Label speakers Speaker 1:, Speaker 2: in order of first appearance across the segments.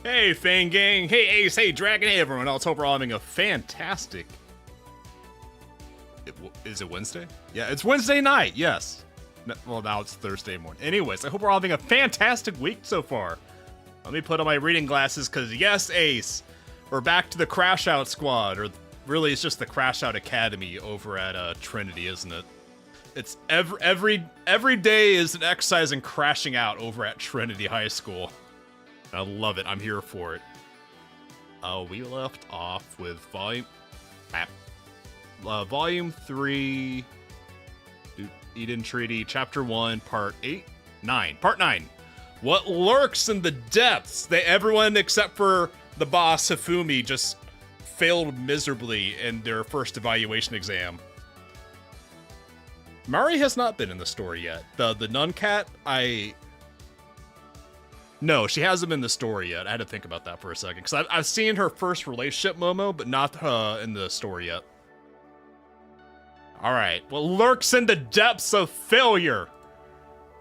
Speaker 1: Hey, Fang Gang. Hey, Ace. Hey, Dragon. Hey, everyone else. Hope we're all having a fantastic... Is it Wednesday? Yeah, it's Wednesday night. Yes. No, well, now it's Thursday morning. Anyways, I hope we're all having a fantastic week so far. Let me put on my reading glasses, because yes, Ace, we're back to the Crash Out Squad, or really it's just the Crash Out Academy over at Trinity, isn't it? It's every day is an exercise in crashing out over at Trinity High School. I love it. I'm here for it. We left off with Volume 3, Eden Treaty, Chapter 1, Part 9. Part 9. What lurks in the depths? Everyone except for the boss, Hifumi, just failed miserably in their first evaluation exam. Mari has not been in the story yet. The nun cat, No, she hasn't been in the story yet. I had to think about that for a second, because I've seen her first relationship Momo, but not in the story yet. Alright, what lurks in the depths of failure?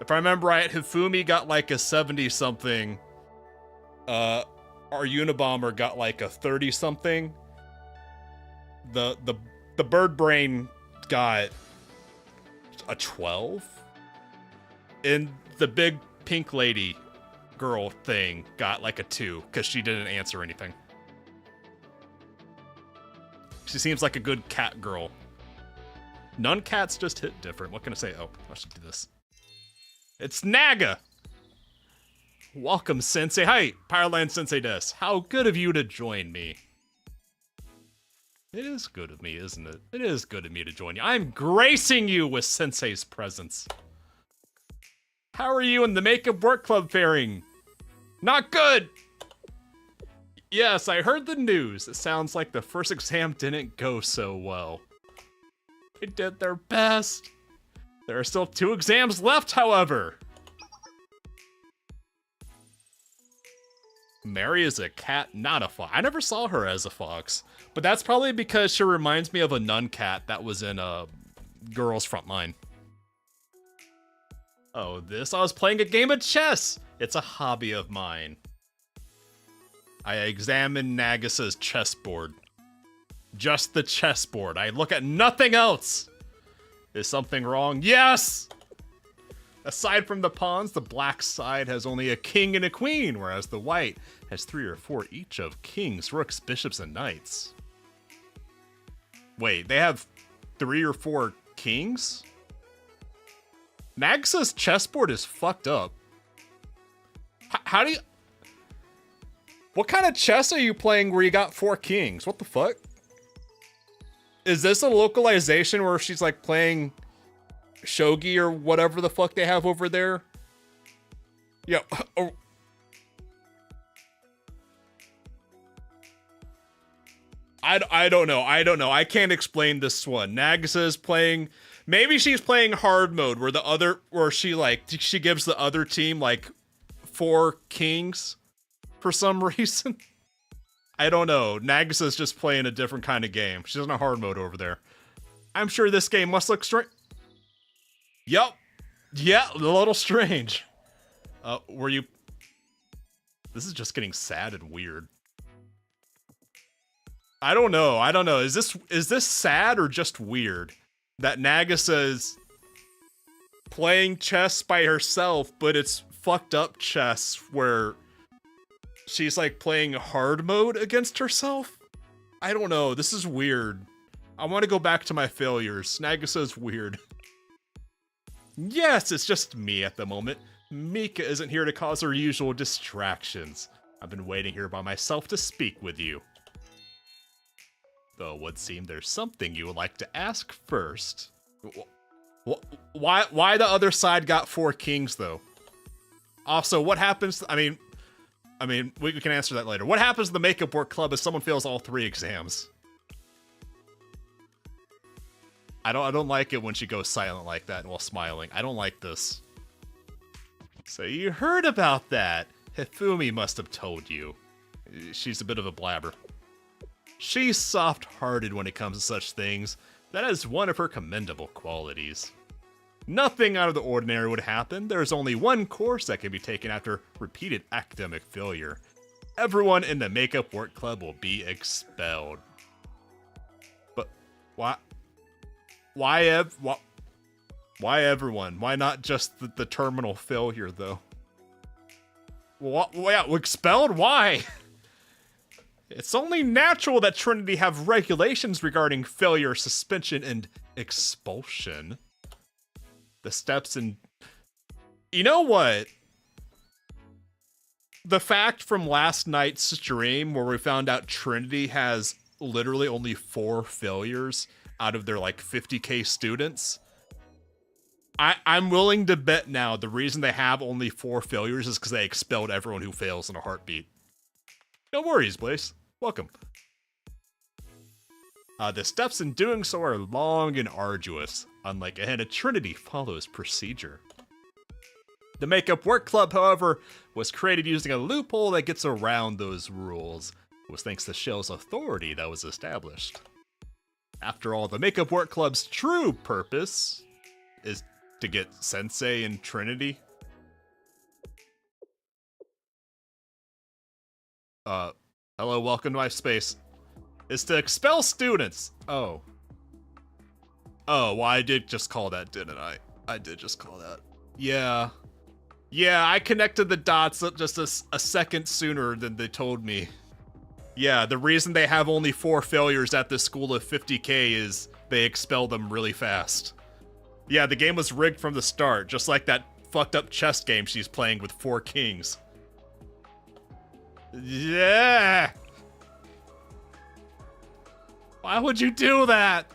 Speaker 1: If I remember right, Hifumi got like a 70-something. Our Unabomber got like a 30-something. The Bird Brain got a 12. And the big pink lady girl thing got like a 2, because she didn't answer anything. She seems like a good cat girl. Nun cats just hit different. What can I say? Oh, I should do this. It's Naga! Welcome, Sensei. Hi, Powerlines Sensei Des. How good of you to join me. It is good of me, isn't it? It is good of me to join you. I'm gracing you with Sensei's presence. How are you and the Makeup Work Club faring? Not good! Yes, I heard the news. It sounds like the first exam didn't go so well. They did their best. There are still 2 exams left, however. Mary is a cat, not a fox. I never saw her as a fox, but that's probably because she reminds me of a nun cat that was in Girls Frontline. Oh, I was playing a game of chess. It's a hobby of mine. I examine Nagasa's chessboard. Just the chessboard. I look at nothing else. Is something wrong? Yes! Aside from the pawns, the black side has only a king and a queen, whereas the white has 3 or 4 each of kings, rooks, bishops, and knights. Wait, they have 3 or 4 kings? Nagasa's chessboard is fucked up. How do you... What kind of chess are you playing where you got 4 kings? What the fuck? Is this a localization where she's like playing shogi or whatever the fuck they have over there? Yeah. Oh. I don't know. I can't explain this one. Nagasa's playing... Maybe she's playing hard mode where she gives the other team like 4 kings for some reason. I don't know. Nagasa's just playing a different kind of game. She's in a hard mode over there. I'm sure this game must look strange. Yup. Yeah, a little strange. Were you... This is just getting sad and weird. I don't know. Is this sad or just weird? That Nagasa is playing chess by herself, but it's fucked up chess where she's like playing hard mode against herself? I don't know. This is weird. I want to go back to my failures. Nagasa's weird. Yes, it's just me at the moment. Mika isn't here to cause her usual distractions. I've been waiting here by myself to speak with you. Though it would seem there's something you would like to ask first. Why the other side got 4 kings, though? Also, what happens... I mean, we can answer that later. What happens to the Makeup Work Club if someone fails all 3 exams? I don't like it when she goes silent like that while smiling. I don't like this. So you heard about that. Hifumi must have told you. She's a bit of a blabber. She's soft-hearted when it comes to such things. That is one of her commendable qualities. Nothing out of the ordinary would happen. There's only one course that can be taken after repeated academic failure. everyone in the makeup work club will be expelled. But why? Why everyone? Why not just the terminal failure, though? Yeah, expelled? Why? It's only natural that Trinity have regulations regarding failure, suspension, and expulsion. The steps in... You know what? The fact from last night's stream where we found out Trinity has literally only 4 failures out of their like 50k students. I'm willing to bet now the reason they have only 4 failures is because they expelled everyone who fails in a heartbeat. No worries, Blaze. Welcome. The steps in doing so are long and arduous. Unlike Gehenna, Trinity follows procedure. The Makeup Work Club, however, was created using a loophole that gets around those rules. It was thanks to Shell's authority that was established. After all, the Makeup Work Club's true purpose is to get Sensei and Trinity. Hello, welcome to my space. Is to expel students. Oh, well, I did just call that, didn't I? I did just call that. Yeah, I connected the dots just a second sooner than they told me. Yeah, the reason they have only 4 failures at this school of 50k is they expel them really fast. Yeah, the game was rigged from the start, just like that fucked up chess game she's playing with 4 kings. Yeah! Why would you do that?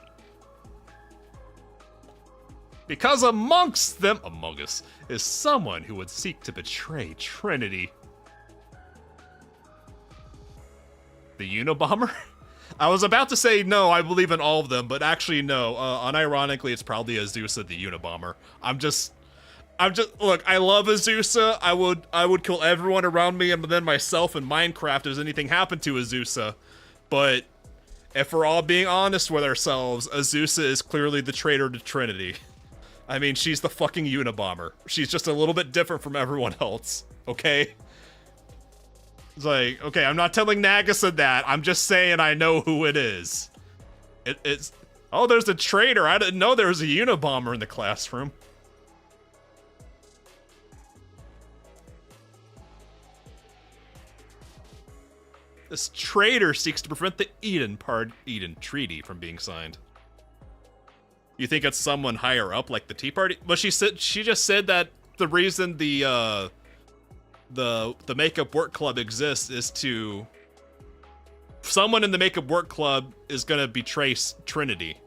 Speaker 1: Because among us, is someone who would seek to betray Trinity. The Unabomber? I was about to say no, I believe in all of them, but actually no. Unironically, it's probably Azusa the Unabomber. I'm just look, I love Azusa. I would kill everyone around me and then myself in Minecraft if anything happened to Azusa. But if we're all being honest with ourselves, Azusa is clearly the traitor to Trinity. I mean, she's the fucking Unabomber. She's just a little bit different from everyone else, okay? It's like, okay, I'm not telling Nagisa that. I'm just saying I know who it is. It's... Oh, there's a traitor. I didn't know there was a Unabomber in the classroom. This traitor seeks to prevent the Eden Treaty from being signed. You think it's someone higher up, like the Tea Party? But she just said that the reason the Makeup Work Club exists is to... Someone in the Makeup Work Club is gonna betray Trinity.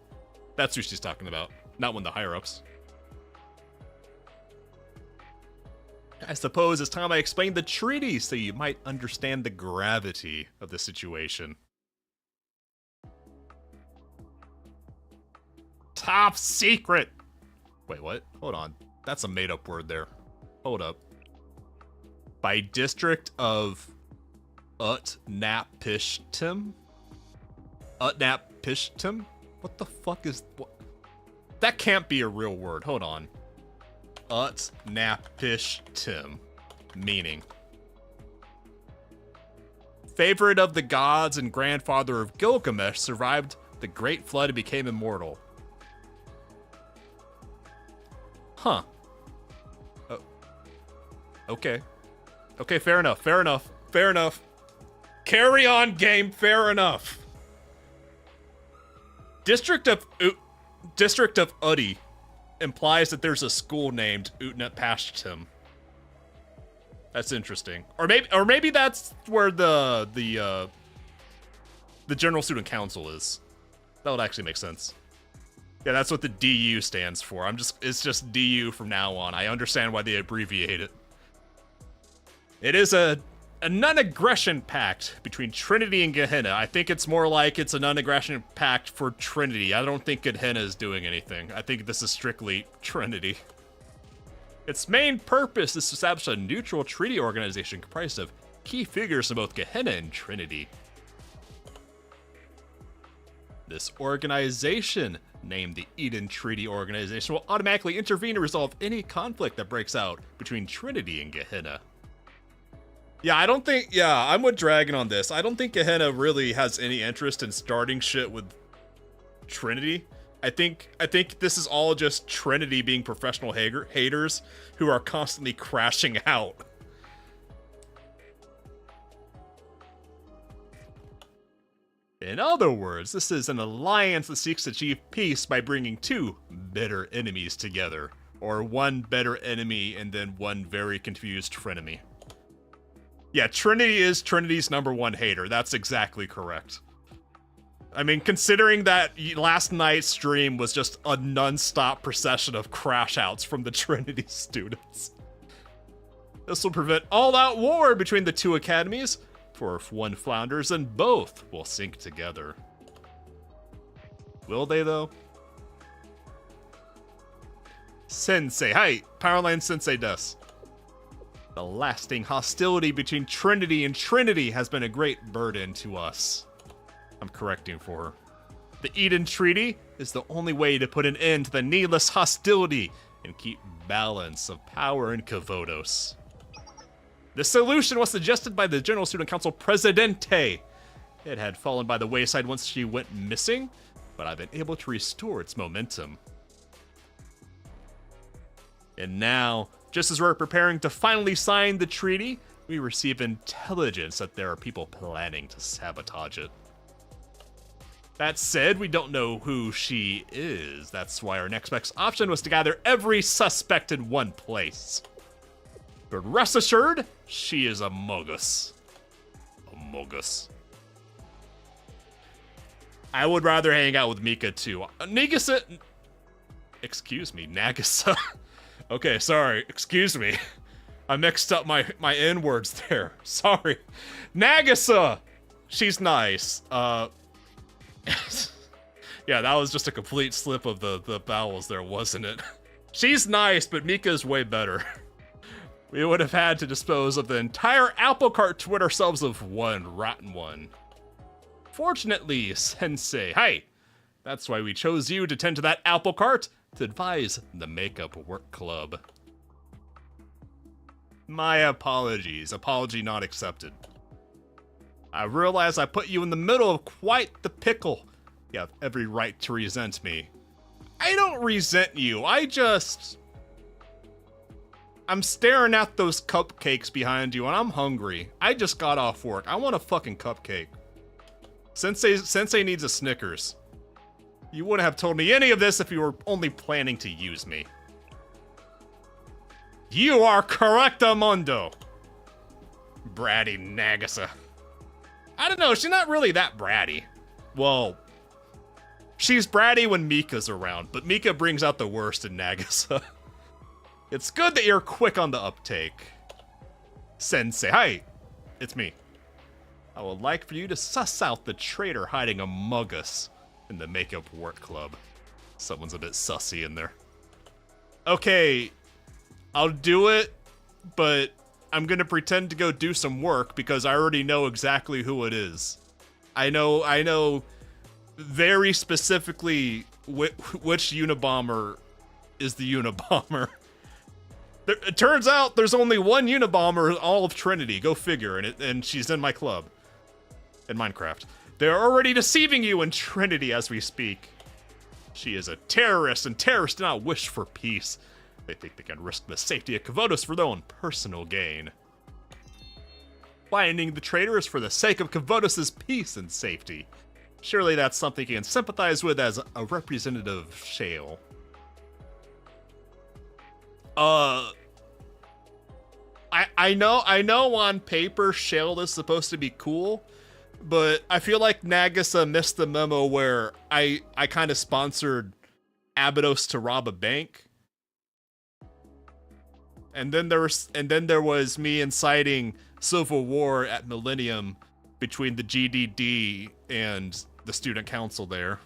Speaker 1: That's who she's talking about, not one of the higher-ups. I suppose it's time I explained the treaty so you might understand the gravity of the situation. Top secret! Wait, what? Hold on. That's a made-up word there. Hold up. By district of Utnapishtim? Utnapishtim? What the fuck is... What? That can't be a real word. Hold on. Utnapishtim. Meaning. Favorite of the gods and grandfather of Gilgamesh, survived the Great Flood and became immortal. Huh. Okay. Okay, fair enough, fair enough, fair enough. Carry on, game, fair enough. District of Udi implies that there's a school named Utnapishtim. That's interesting. Or maybe that's where the General Student Council is. That would actually make sense. Yeah, that's what the DU stands for. It's just DU from now on. I understand why they abbreviate it. It is a non-aggression pact between Trinity and Gehenna. I think it's more like it's a non-aggression pact for Trinity. I don't think Gehenna is doing anything. I think this is strictly Trinity. Its main purpose is to establish a neutral treaty organization comprised of key figures in both Gehenna and Trinity. This organization, named the Eden Treaty Organization, will automatically intervene to resolve any conflict that breaks out between Trinity and Gehenna. Yeah, I don't think, yeah, I'm with Dragon on this. I don't think Gehenna really has any interest in starting shit with Trinity. I think this is all just Trinity being professional haters who are constantly crashing out. In other words, this is an alliance that seeks to achieve peace by bringing two bitter enemies together. Or one better enemy and then one very confused frenemy. Yeah, Trinity is Trinity's #1 hater. That's exactly correct. I mean, considering that last night's stream was just a non-stop procession of crash outs from the Trinity students. This will prevent all-out war between the two academies, for if one flounders, then both will sink together. Will they, though? Sensei, hi! Powerlines Sensei des. The lasting hostility between Trinity and Trinity has been a great burden to us. I'm correcting for her. The Eden Treaty is the only way to put an end to the needless hostility and keep balance of power in Kavodos. The solution was suggested by the General Student Council Presidente. It had fallen by the wayside once she went missing, but I've been able to restore its momentum. And now, just as we're preparing to finally sign the treaty, we receive intelligence that there are people planning to sabotage it. That said, we don't know who she is. That's why our next best option was to gather every suspect in one place. But rest assured, she is among us. Among us. I would rather hang out with Mika too. Nagisa... Excuse me, Nagisa. Okay, sorry, excuse me. I mixed up my N-words there. Sorry. Nagisa! She's nice. Yeah, that was just a complete slip of the vowels there, wasn't it? She's nice, but Mika's way better. We would have had to dispose of the entire apple cart to rid ourselves of one rotten one. Fortunately, Sensei, hi! That's why we chose you to tend to that apple cart to advise the Makeup Work Club. My apologies. Apology not accepted. I realize I put you in the middle of quite the pickle. You have every right to resent me. I don't resent you. I'm staring at those cupcakes behind you and I'm hungry. I just got off work. I want a fucking cupcake. Sensei needs a Snickers. You wouldn't have told me any of this if you were only planning to use me. You are correctamundo. Bratty Nagisa. I don't know, she's not really that bratty. Well, she's bratty when Mika's around, but Mika brings out the worst in Nagisa. It's good that you're quick on the uptake. Sensei, hi, it's me. I would like for you to suss out the traitor hiding among us in the Makeup Work Club. Someone's a bit sussy in there. Okay, I'll do it, but I'm gonna pretend to go do some work because I already know exactly who it is. I know very specifically which Unabomber is the Unabomber. It turns out there's only one Unabomber in all of Trinity. Go figure, and she's in my club. In Minecraft. They're already deceiving you in Trinity as we speak. She is a terrorist, and terrorists do not wish for peace. They think they can risk the safety of Kavodos for their own personal gain. Finding the traitor is for the sake of Kavodos' peace and safety. Surely that's something you can sympathize with as a representative of Shale. I know on paper Shale is supposed to be cool, but I feel like Nagisa missed the memo where I kind of sponsored Abydos to rob a bank. And then there was me inciting civil war at Millennium between the GDD and the student council there.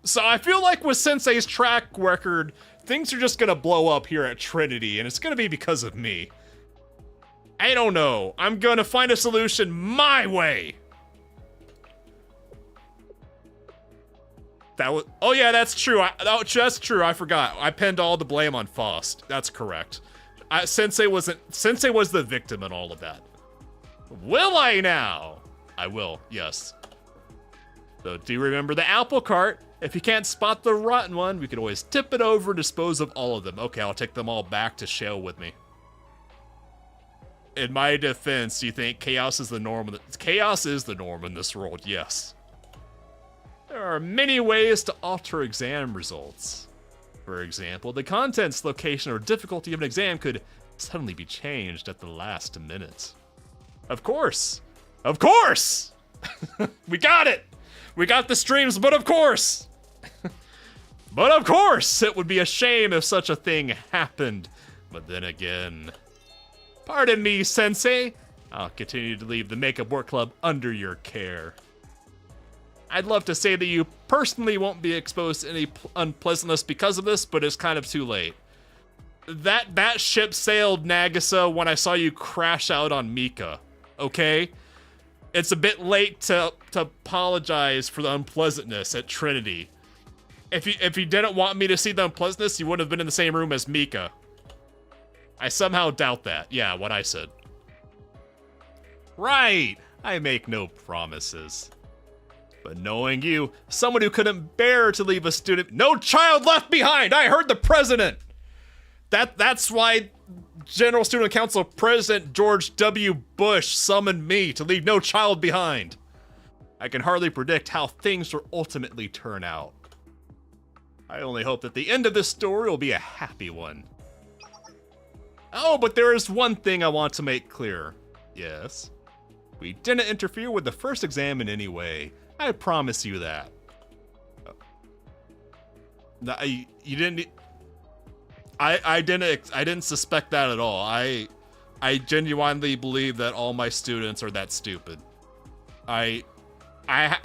Speaker 1: So I feel like with Sensei's track record, things are just gonna blow up here at Trinity, and it's gonna be because of me. I don't know. I'm gonna find a solution my way. That was, oh yeah, that's true. That's true. I forgot. I pinned all the blame on Faust. That's correct. Sensei was the victim in all of that. Will I now? I will, yes. So do you remember the apple cart? If you can't spot the rotten one, we could always tip it over and dispose of all of them. Okay, I'll take them all back to shell with me. In my defense, do you think chaos is the norm? Chaos is the norm in this world, yes. There are many ways to alter exam results. For example, the contents, location, or difficulty of an exam could suddenly be changed at the last minute. Of course! Of course! We got it! We got the streams, but of course! But of course, it would be a shame if such a thing happened. But then again... Pardon me, Sensei. I'll continue to leave the Makeup Work Club under your care. I'd love to say that you personally won't be exposed to any unpleasantness because of this, but it's kind of too late. That ship sailed, Nagisa, when I saw you crash out on Mika. Okay? It's a bit late to apologize for the unpleasantness at Trinity. If you didn't want me to see the unpleasantness, you wouldn't have been in the same room as Mika. I somehow doubt that. Yeah, what I said. Right! I make no promises. But knowing you, someone who couldn't bear to leave a student... No child left behind! I heard the president! That's why General Student Council President George W. Bush summoned me to leave no child behind. I can hardly predict how things will ultimately turn out. I only hope that the end of this story will be a happy one. Oh, but there is one thing I want to make clear. Yes. We didn't interfere with the first exam in any way. I promise you that. You didn't... I didn't suspect that at all. I genuinely believe that all my students are that stupid.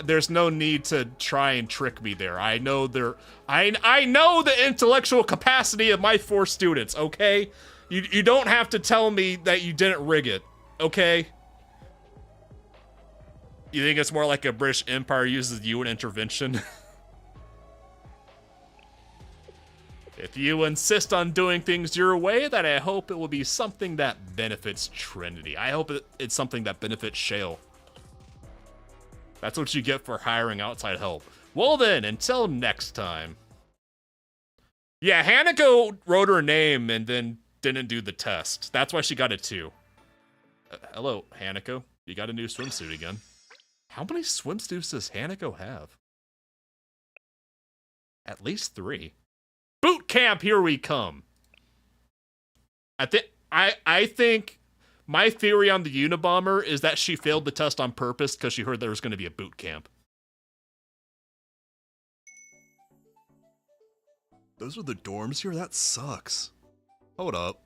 Speaker 1: There's no need to try and trick me there. I know I know the intellectual capacity of my 4 students, okay? You don't have to tell me that you didn't rig it, okay? You think it's more like a British Empire uses UN intervention? If you insist on doing things your way, then I hope it will be something that benefits Trinity. I hope it's something that benefits Shale. That's what you get for hiring outside help. Well then, until next time. Yeah, Hanako wrote her name and then didn't do the test. That's why she got a 2. Hello, Hanako. You got a new swimsuit again. How many swimsuits does Hanako have? At least 3. Boot camp, here we come. I think my theory on the Unabomber is that she failed the test on purpose because she heard there was going to be a boot camp. Those are the dorms here? That sucks. Hold up.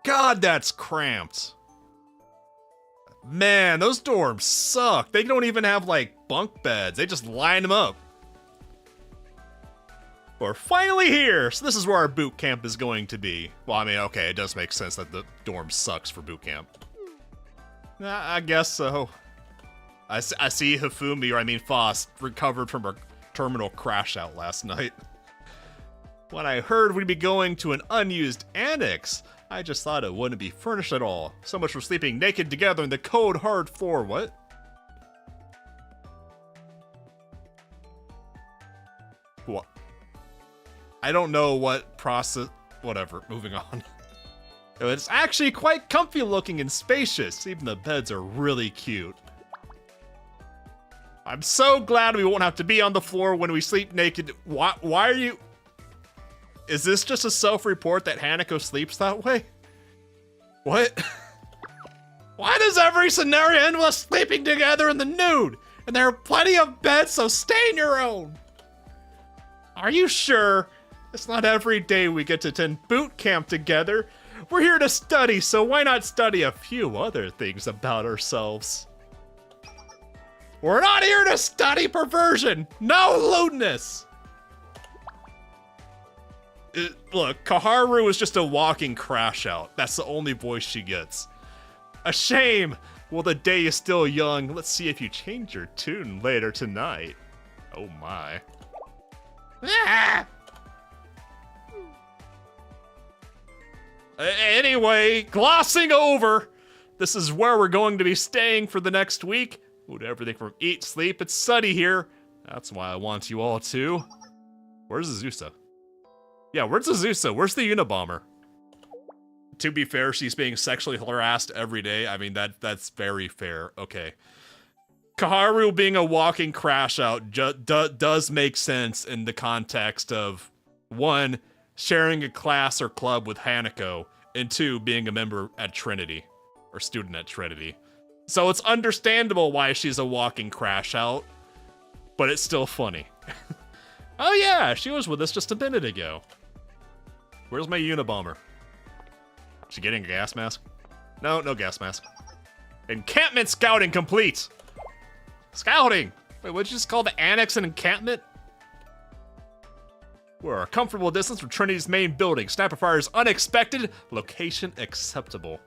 Speaker 1: God, that's cramped. Man, those dorms suck. They don't even have, like, bunk beds. They just line them up. We're finally here! So this is where our boot camp is going to be. Well, I mean, okay, it does make sense that the dorm sucks for boot camp. I guess so. I see Hifumi, or I mean Foss, recovered from her terminal crash out last night. When I heard we'd be going to an unused annex, I just thought it wouldn't be furnished at all. So much for sleeping naked together in the cold, hard floor. What? What? I don't know what process... Whatever, moving on. It's actually quite comfy looking and spacious. Even the beds are really cute. I'm so glad we won't have to be on the floor when we sleep naked. Why are you... Is this just a self-report that Hanako sleeps that way? What? Why does every scenario end with us sleeping together in the nude? And there are plenty of beds, so stay in your own. Are you sure? It's not every day we get to attend boot camp together. We're here to study, so why not study a few other things about ourselves? We're not here to study perversion! No lewdness! Look, Kaharu is just a walking crash out. That's the only voice she gets. A shame! Well, the day is still young. Let's see if you change your tune later tonight. Oh my. Ah! Anyway, glossing over, this is where we're going to be staying for the next week. We'll do everything from eat, sleep, and study here. That's why I want you all to. Where's Azusa? Yeah, where's Azusa? Where's the Unabomber? To be fair, she's being sexually harassed every day. I mean, that's very fair. Okay. Kaharu being a walking crash out does make sense in the context of, 1, sharing a class or club with Hanako, and 2, being a member at Trinity, or student at Trinity. So it's understandable why she's a walking crash out, but it's still funny. Oh yeah, she was with us just a minute ago. Where's my Unabomber? She getting a gas mask? No gas mask. Encampment scouting complete! Scouting! Wait, what'd you just call the annex an encampment? We're a comfortable distance from Trinity's main building. Sniper fire is unexpected. Location acceptable.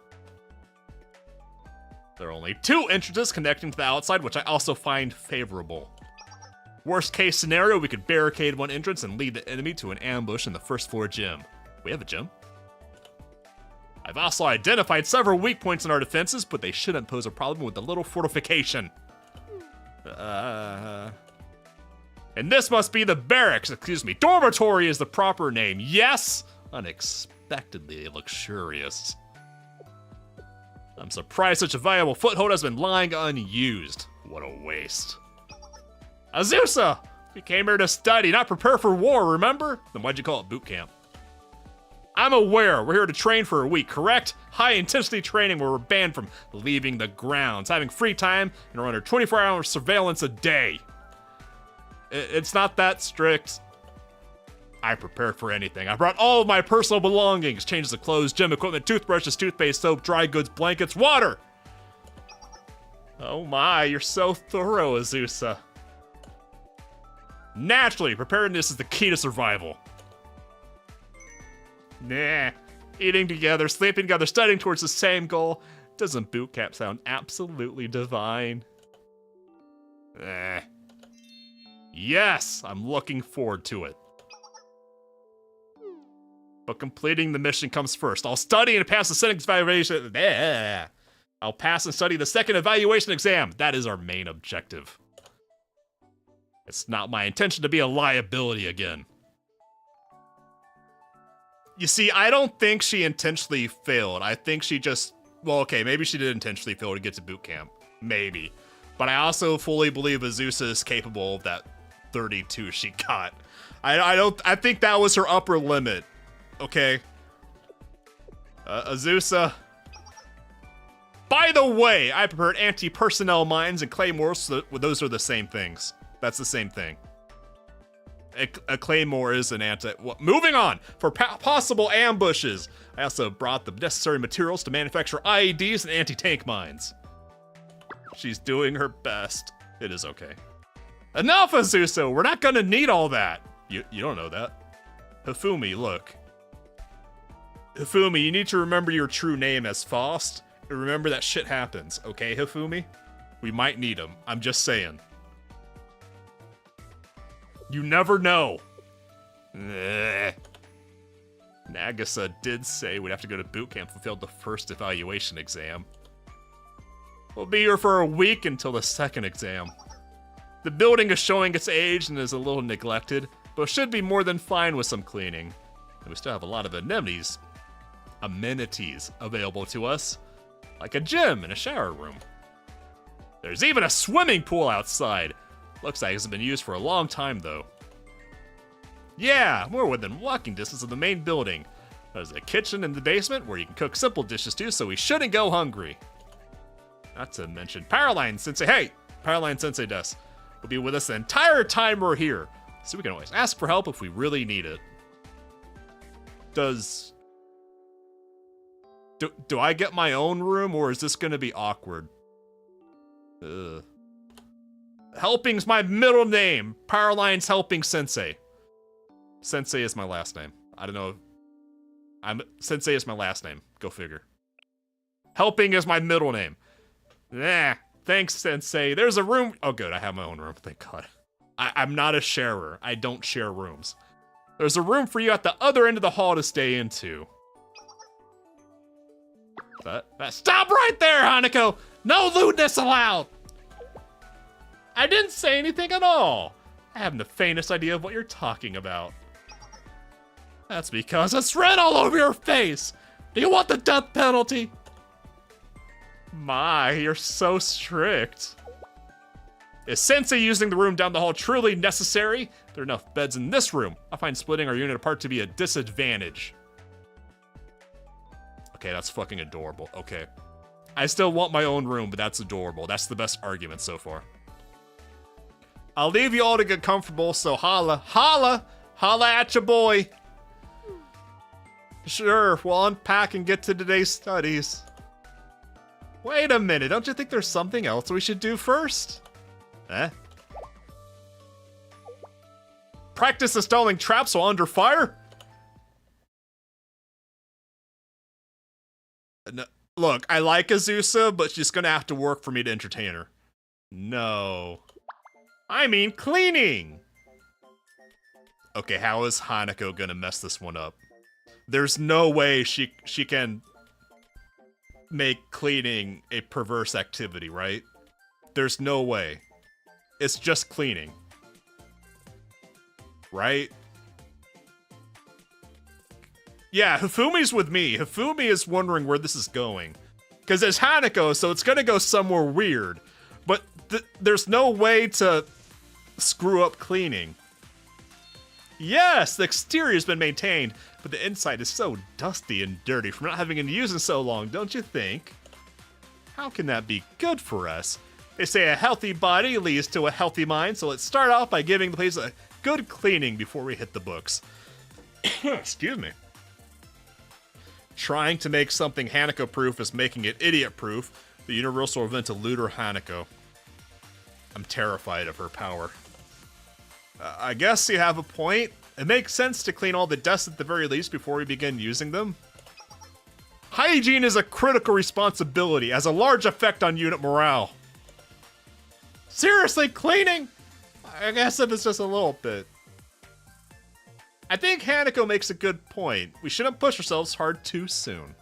Speaker 1: There are only 2 entrances connecting to the outside, which I also find favorable. Worst case scenario, we could barricade one entrance and lead the enemy to an ambush in the first floor gym. We have a gym? I've also identified several weak points in our defenses, but they shouldn't pose a problem with the little fortification. And this must be the barracks, excuse me. Dormitory is the proper name. Yes! Unexpectedly luxurious. I'm surprised such a valuable foothold has been lying unused. What a waste. Azusa! We came here to study, not prepare for war, remember? Then why'd you call it boot camp? I'm aware, we're here to train for a week, correct? High-intensity training where we're banned from leaving the grounds, having free time, and are under 24-hour surveillance a day. It's not that strict. I prepared for anything. I brought all of my personal belongings, changes of clothes, gym equipment, toothbrushes, toothpaste, soap, dry goods, blankets, water! Oh my, you're so thorough, Azusa. Naturally, preparedness is the key to survival. Nah. Eating together, sleeping together, studying towards the same goal. Doesn't boot camp sound absolutely divine? Yes, I'm looking forward to it. But completing the mission comes first. I'll study and pass the second evaluation. I'll pass and study the second evaluation exam. That is our main objective. It's not my intention to be a liability again. You see, I don't think she intentionally failed. I think she just, well, okay, maybe she did intentionally fail to get to boot camp. Maybe. But I also fully believe Azusa is capable of that 32 she got. I think that was her upper limit. Okay. Azusa. By the way, I prepared anti-personnel mines and claymores, so those are the same things. That's the same thing. A claymore is an anti... Well, moving on! For possible ambushes, I also brought the necessary materials to manufacture IEDs and anti-tank mines. She's doing her best. It is okay. Enough, Azusa! We're not gonna need all that! You don't know that. Hifumi, look. Hifumi, you need to remember your true name as Faust, and remember that shit happens, okay, Hifumi? We might need him. I'm just saying. You never know. Nagisa did say we'd have to go to boot camp if we failed the first evaluation exam. We'll be here for a week until the second exam. The building is showing its age and is a little neglected, but should be more than fine with some cleaning. And we still have a lot of amenities available to us, like a gym and a shower room. There's even a swimming pool outside. Looks like it's been used for a long time, though. Yeah, we're within walking distance of the main building. There's a kitchen in the basement where you can cook simple dishes too, so we shouldn't go hungry. Not to mention Powerlines Sensei. Hey, Powerlines Sensei Des will be with us the entire time we're here, so we can always ask for help if we really need it. Do I get my own room, or is this gonna be awkward? Helping's my middle name. Powerlines Helping Sensei. Sensei is my last name. I don't know. Sensei is my last name. Go figure. Helping is my middle name. Thanks, Sensei. There's a room. Oh, good. I have my own room. Thank God. I'm not a sharer. I don't share rooms. There's a room for you at the other end of the hall to stay into. Stop right there, Hanako! No lewdness allowed! I didn't say anything at all. I haven't the faintest idea of what you're talking about. That's because it's red all over your face. Do you want the death penalty? My, you're so strict. Is Sensei using the room down the hall truly necessary? There are enough beds in this room. I find splitting our unit apart to be a disadvantage. Okay, that's fucking adorable. Okay. I still want my own room, but that's adorable. That's the best argument so far. I'll leave you all to get comfortable, so holla at ya boy. Sure, we'll unpack and get to today's studies. Wait a minute, don't you think there's something else we should do first? Eh? Practice installing traps while under fire? No, look, I like Azusa, but she's gonna have to work for me to entertain her. No. I mean cleaning! Okay, how is Hanako gonna mess this one up? There's no way she can make cleaning a perverse activity, right? There's no way. It's just cleaning. Right? Yeah, Hifumi's with me. Hifumi is wondering where this is going. Because it's Hanako, so it's gonna go somewhere weird. But there's no way to screw up cleaning. Yes, the exterior's been maintained, but the inside is so dusty and dirty from not having been used in so long, don't you think? How can that be good for us? They say a healthy body leads to a healthy mind, so let's start off by giving the place a good cleaning before we hit the books. Excuse me. Trying to make something Hanako-proof is making it idiot-proof. The universal event to Looter Hanako. I'm terrified of her power. I guess you have a point. It makes sense to clean all the dust at the very least before we begin using them. Hygiene is a critical responsibility, has a large effect on unit morale. Seriously, cleaning? I guess if it's just a little bit. I think Hanako makes a good point. We shouldn't push ourselves hard too soon.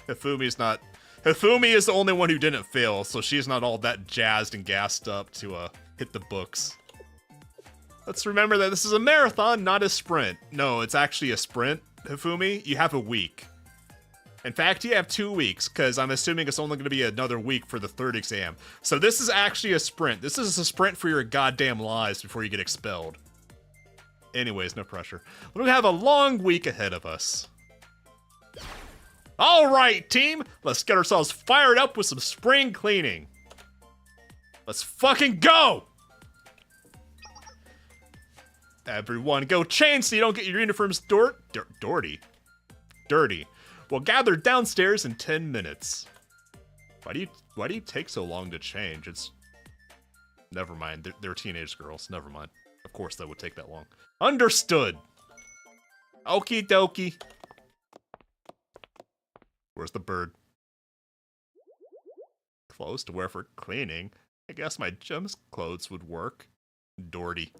Speaker 1: Hifumi is the only one who didn't fail, so she's not all that jazzed and gassed up to hit the books. Let's remember that this is a marathon, not a sprint. No, it's actually a sprint, Hifumi. You have a week. In fact, you have 2 weeks, because I'm assuming it's only going to be another week for the 3rd exam. So this is actually a sprint. This is a sprint for your goddamn lives before you get expelled. Anyways, no pressure. We have a long week ahead of us. Alright, team! Let's get ourselves fired up with some spring cleaning. Let's fucking go! Everyone go change so you don't get your uniforms dirty. We'll gather downstairs in 10 minutes. Why do you take so long to change? Never mind. They're teenage girls. Never mind. Of course that would take that long. Understood. Okie dokie. Where's the bird? Clothes to wear for cleaning. I guess my gym's clothes would work. Dorty.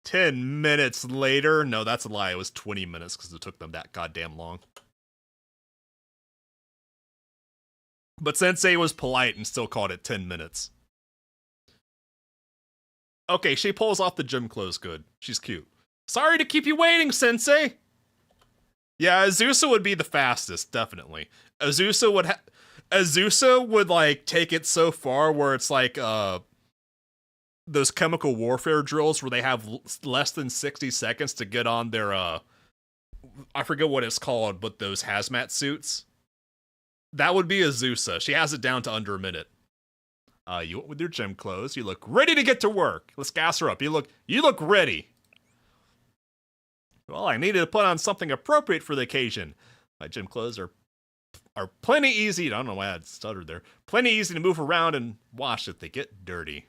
Speaker 1: 10 minutes later. No, that's a lie. It was 20 minutes because it took them that goddamn long. But Sensei was polite and still called it 10 minutes. Okay, she pulls off the gym clothes good. She's cute. Sorry to keep you waiting, Sensei! Yeah, Azusa would be the fastest, definitely. Azusa would like take it so far where it's like those chemical warfare drills where they have less than 60 seconds to get on their I forget what it's called, but those hazmat suits. That would be Azusa. She has it down to under a minute. You went with your gym clothes. You look ready to get to work. Let's gas her up. You look ready. Well, I needed to put on something appropriate for the occasion. My gym clothes are plenty easy. I don't know why I stuttered there. Plenty easy to move around and wash if they get dirty.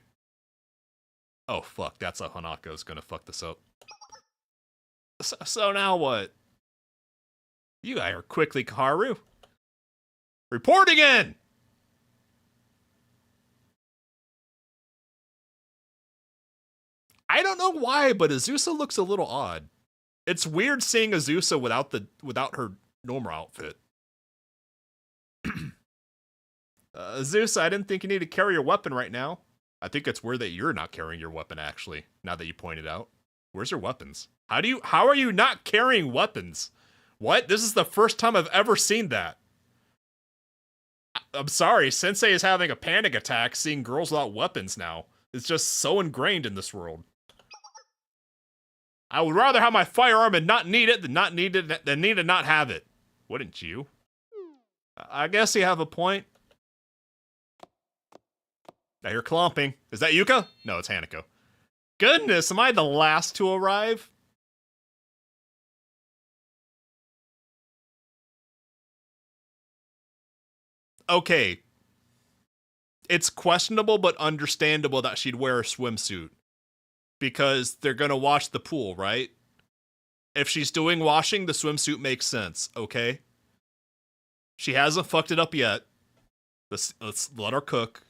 Speaker 1: Oh, fuck. That's how Hanako's gonna fuck this up. So now what? You guys are quickly, Kaharu. Report again! I don't know why, but Azusa looks a little odd. It's weird seeing Azusa without her normal outfit. Azusa, I didn't think you need to carry your weapon right now. I think it's weird that you're not carrying your weapon, actually, now that you pointed out. Where's your weapons? How are you not carrying weapons? What? This is the first time I've ever seen that. I'm sorry, Sensei is having a panic attack seeing girls without weapons now. It's just so ingrained in this world. I would rather have my firearm and not need it than need to not have it. Wouldn't you? I guess you have a point. Now you're clomping. Is that Yuka? No, it's Hanako. Goodness, am I the last to arrive? Okay. It's questionable but understandable that she'd wear a swimsuit. Because they're gonna wash the pool, right? If she's doing washing, the swimsuit makes sense, okay? She hasn't fucked it up yet. Let's let her cook.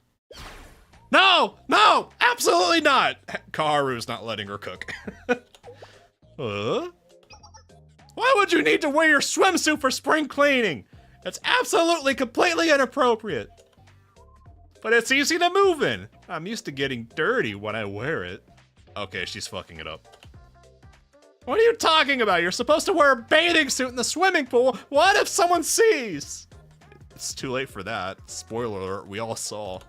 Speaker 1: No! No! Absolutely not! Kaharu's not letting her cook. Why would you need to wear your swimsuit for spring cleaning? That's absolutely completely inappropriate. But it's easy to move in. I'm used to getting dirty when I wear it. Okay, she's fucking it up. What are you talking about? You're supposed to wear a bathing suit in the swimming pool. What if someone sees? It's too late for that. Spoiler alert, we all saw.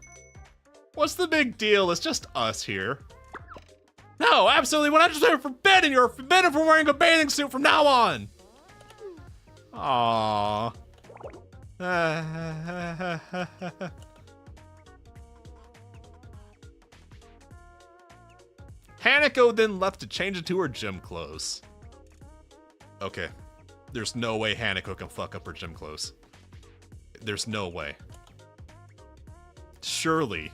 Speaker 1: What's the big deal? It's just us here. No, absolutely 100% forbidden. You're forbidden from wearing a bathing suit from now on. Aww. Hanako then left to change into her gym clothes. Okay. There's no way Hanako can fuck up her gym clothes. There's no way. Surely.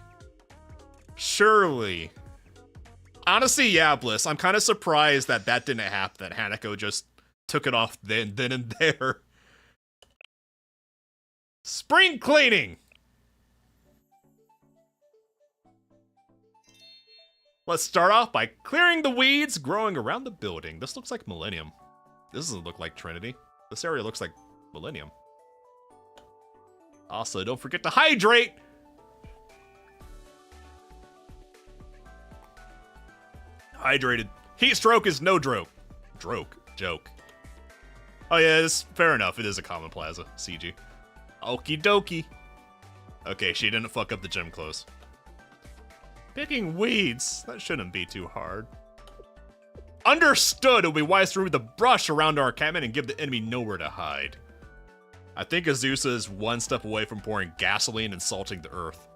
Speaker 1: Honestly, yeah, Bliss. I'm kind of surprised that didn't happen, that Hanako just took it off then and there. Spring cleaning! Let's start off by clearing the weeds growing around the building. This looks like Millennium. This doesn't look like Trinity. This area looks like Millennium. Also, don't forget to hydrate! Hydrated. Heat stroke is no joke. Joke. Oh yeah, it's fair enough. It is a common plaza. CG. Okie dokie. Okay, she didn't fuck up the gym clothes. Picking weeds, that shouldn't be too hard. Understood, it would be wise to remove the brush around our encampment and give the enemy nowhere to hide. I think Azusa is one step away from pouring gasoline and salting the earth.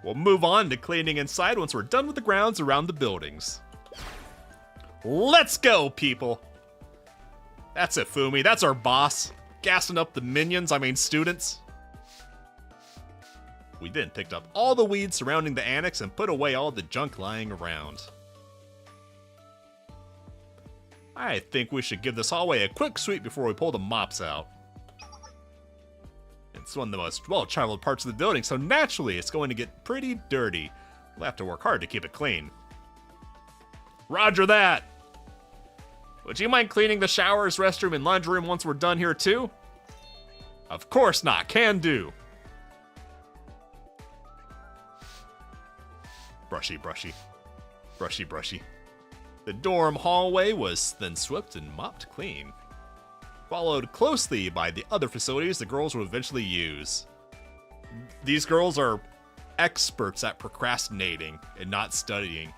Speaker 1: We'll move on to cleaning inside once we're done with the grounds around the buildings. Let's go, people! That's it, Fumi, that's our boss. Gassing up the students. We then picked up all the weeds surrounding the annex and put away all the junk lying around. I think we should give this hallway a quick sweep before we pull the mops out. It's one of the most well-traveled parts of the building, so naturally it's going to get pretty dirty. We'll have to work hard to keep it clean. Roger that! Would you mind cleaning the showers, restroom, and laundry room once we're done here too? Of course not, can do. Brushy. The dorm hallway was then swept and mopped clean, followed closely by the other facilities the girls would eventually use. These girls are experts at procrastinating and not studying.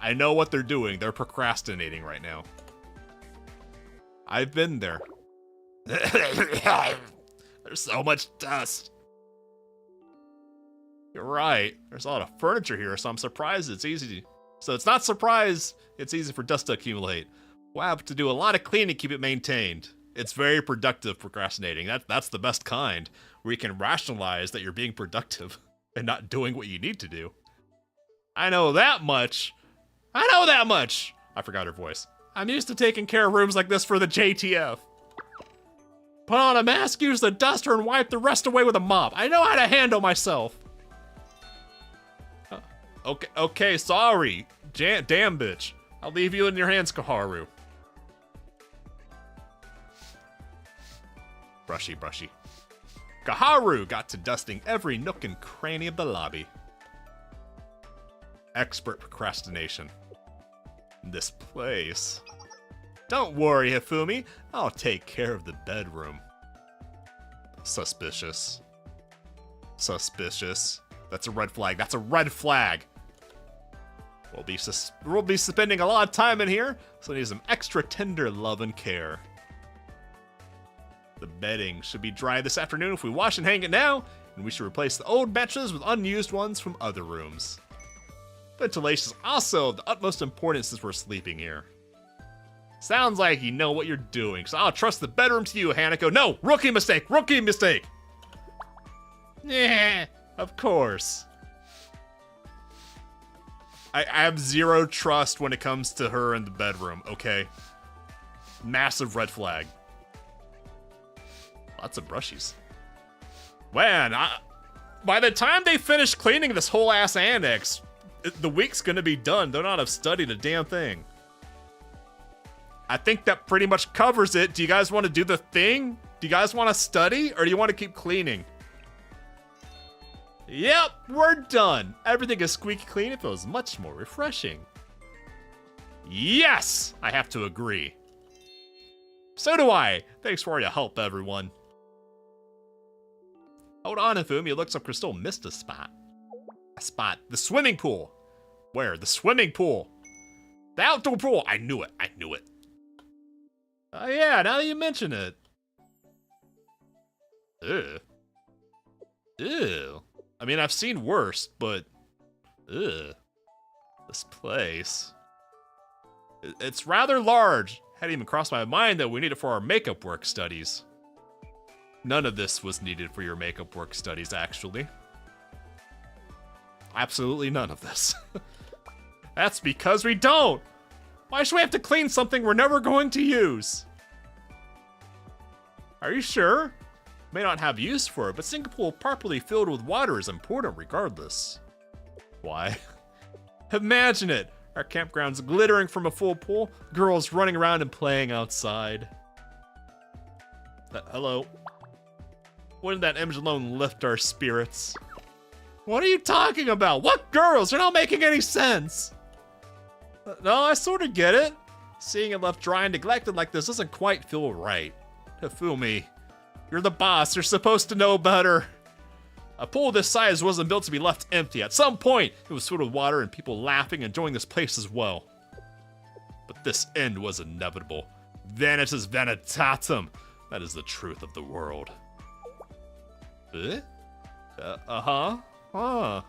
Speaker 1: I know what they're doing. They're procrastinating right now. I've been there. There's so much dust. You're right. There's a lot of furniture here, so I'm surprised it's easy to... So it's not surprise it's easy for dust to accumulate. We'll have to do a lot of cleaning to keep it maintained. It's very productive procrastinating. That's the best kind, where you can rationalize that you're being productive and not doing what you need to do. I know that much. I forgot her voice. I'm used to taking care of rooms like this for the JTF. Put on a mask, use the duster, and wipe the rest away with a mop. I know how to handle myself. Okay, sorry. Damn, bitch. I'll leave you in your hands, Koharu. Brushy, brushy. Koharu got to dusting every nook and cranny of the lobby. Expert procrastination. This place. Don't worry, Hifumi. I'll take care of the bedroom. Suspicious. Suspicious. That's a red flag. That's a red flag. We'll be spending a lot of time in here, so I need some extra tender love and care. The bedding should be dry this afternoon if we wash and hang it now, and we should replace the old mattresses with unused ones from other rooms. Ventilation is also of the utmost importance since we're sleeping here. Sounds like you know what you're doing, so I'll trust the bedroom to you, Hanako. No! Rookie mistake! Rookie mistake! Yeah, of course. I have zero trust when it comes to her in the bedroom, okay? Massive red flag. Lots of brushies. Man, by the time they finish cleaning this whole ass annex, the week's gonna be done. They'll not have studied a damn thing. I think that pretty much covers it. Do you guys want to do the thing? Do you guys want to study, or do you want to keep cleaning? Yep, we're done. Everything is squeaky clean. It feels much more refreshing. Yes! I have to agree. So do I. Thanks for your help, everyone. Hold on, Hifumi. It looks like Crystal missed a spot. A spot. The swimming pool. Where? The swimming pool. The outdoor pool. I knew it. I knew it. Oh yeah, now that you mention it. Ew. Ew. I mean, I've seen worse, but... Ugh. This place... It's rather large. Hadn't even crossed my mind that we need it for our makeup work studies. None of this was needed for your makeup work studies, actually. Absolutely none of this. That's because we don't! Why should we have to clean something we're never going to use? Are you sure? May not have use for it, but Singapore properly filled with water is important regardless. Why? Imagine it! Our campground's glittering from a full pool, girls running around and playing outside. Hello? Wouldn't that image alone lift our spirits? What are you talking about? What girls? You're not making any sense! No, I sort of get it. Seeing it left dry and neglected like this doesn't quite feel right. Hifumi, you're the boss. You're supposed to know better. A pool this size wasn't built to be left empty. At some point, it was filled with water and people laughing and enjoying this place as well. But this end was inevitable. Vanitas vanitatum. That is the truth of the world. Eh? Uh-huh. Huh.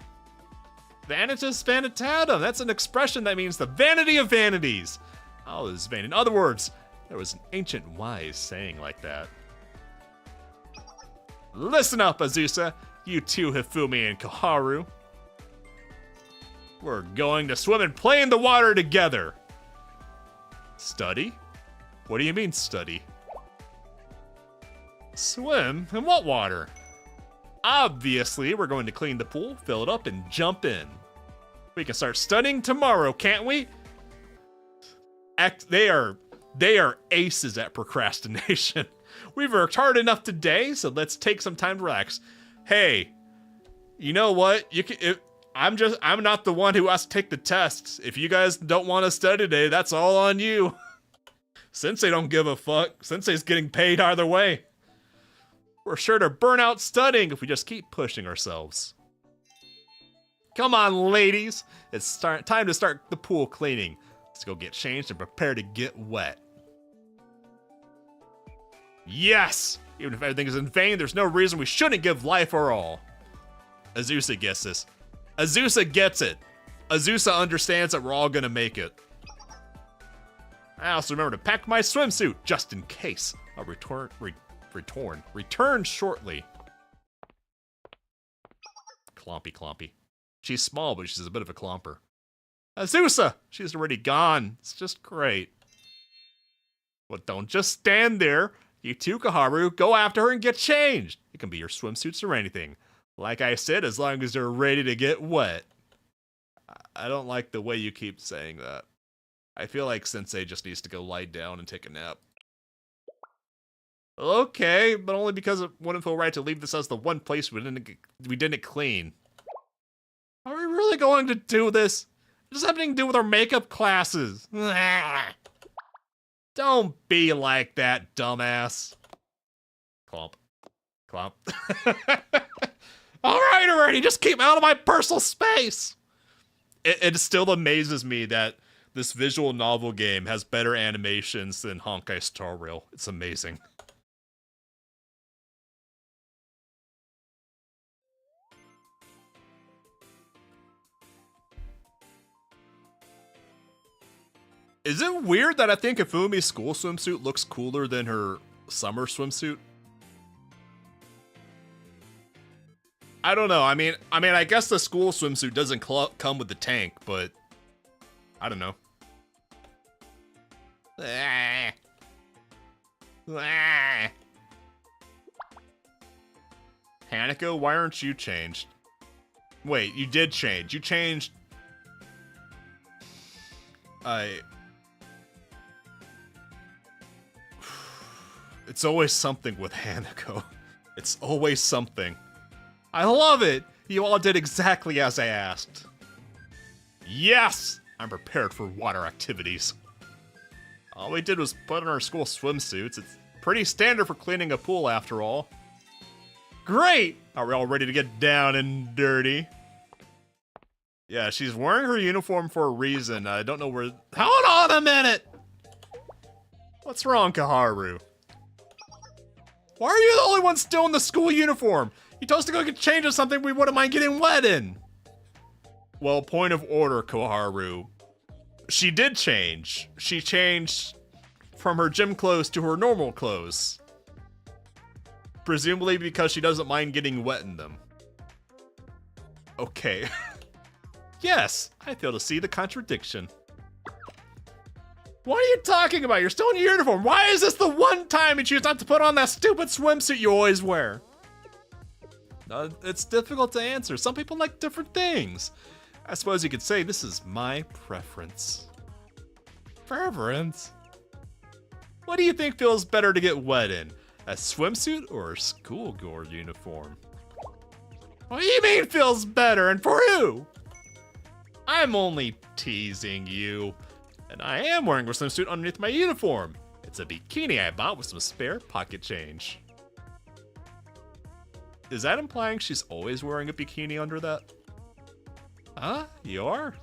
Speaker 1: Vanitas vanitatum. That's an expression that means the vanity of vanities. All is vain. In other words, there was an ancient wise saying like that. Listen up, Azusa. You too, Hifumi and Koharu. We're going to swim and play in the water together. Study? What do you mean, study? Swim? In what water? Obviously, we're going to clean the pool, fill it up, and jump in. We can start studying tomorrow, can't we? They are aces at procrastination. We've worked hard enough today, so let's take some time to relax. Hey, you know what? I'm not the one who has to take the tests. If you guys don't want to study today, that's all on you. Sensei don't give a fuck. Sensei's getting paid either way. We're sure to burn out studying if we just keep pushing ourselves. Come on, ladies. It's time to start the pool cleaning. Let's go get changed and prepare to get wet. Yes! Even if everything is in vain, there's no reason we shouldn't give life our all. Azusa gets this. Azusa gets it. Azusa understands that we're all gonna make it. I also remember to pack my swimsuit, just in case. I'll return shortly. Clompy clompy. She's small, but she's a bit of a clomper. Azusa! She's already gone. It's just great. Well, don't just stand there. You too, Koharu, go after her and get changed. It can be your swimsuits or anything. Like I said, as long as they're ready to get wet. I don't like the way you keep saying that. I feel like Sensei just needs to go lie down and take a nap. Okay, but only because it wouldn't feel right to leave this as the one place we didn't clean. Are we really going to do this? It doesn't have anything to do with our makeup classes. Don't be like that, dumbass. Clomp. Clomp. Alright already, just keep out of my personal space! It still amazes me that this visual novel game has better animations than Honkai Star Rail. It's amazing. Is it weird that I think Ifumi's school swimsuit looks cooler than her summer swimsuit? I don't know. I mean, I guess the school swimsuit doesn't come with the tank, but I don't know. Hanako, why aren't you changed? Wait, you did change. You changed. It's always something with Hanako. It's always something. I love it! You all did exactly as I asked. Yes! I'm prepared for water activities. All we did was put on our school swimsuits. It's pretty standard for cleaning a pool after all. Great! Are we all ready to get down and dirty? Yeah, she's wearing her uniform for a reason. I don't know where— Hold on a minute! What's wrong, Kaharu? Why are you the only one still in the school uniform? You told us to go get changed or something we wouldn't mind getting wet in. Well, point of order, Koharu. She did change. She changed from her gym clothes to her normal clothes. Presumably because she doesn't mind getting wet in them. Okay. Yes, I fail to see the contradiction. What are you talking about? You're still in your uniform. Why is this the one time you choose not to put on that stupid swimsuit you always wear? It's difficult to answer. Some people like different things. I suppose you could say this is my preference. Preference? What do you think feels better to get wet in? A swimsuit or a schoolgirl uniform? What do you mean feels better, and for who? I'm only teasing you. And I am wearing a swimsuit underneath my uniform. It's a bikini I bought with some spare pocket change. Is that implying she's always wearing a bikini under that? Huh? You are?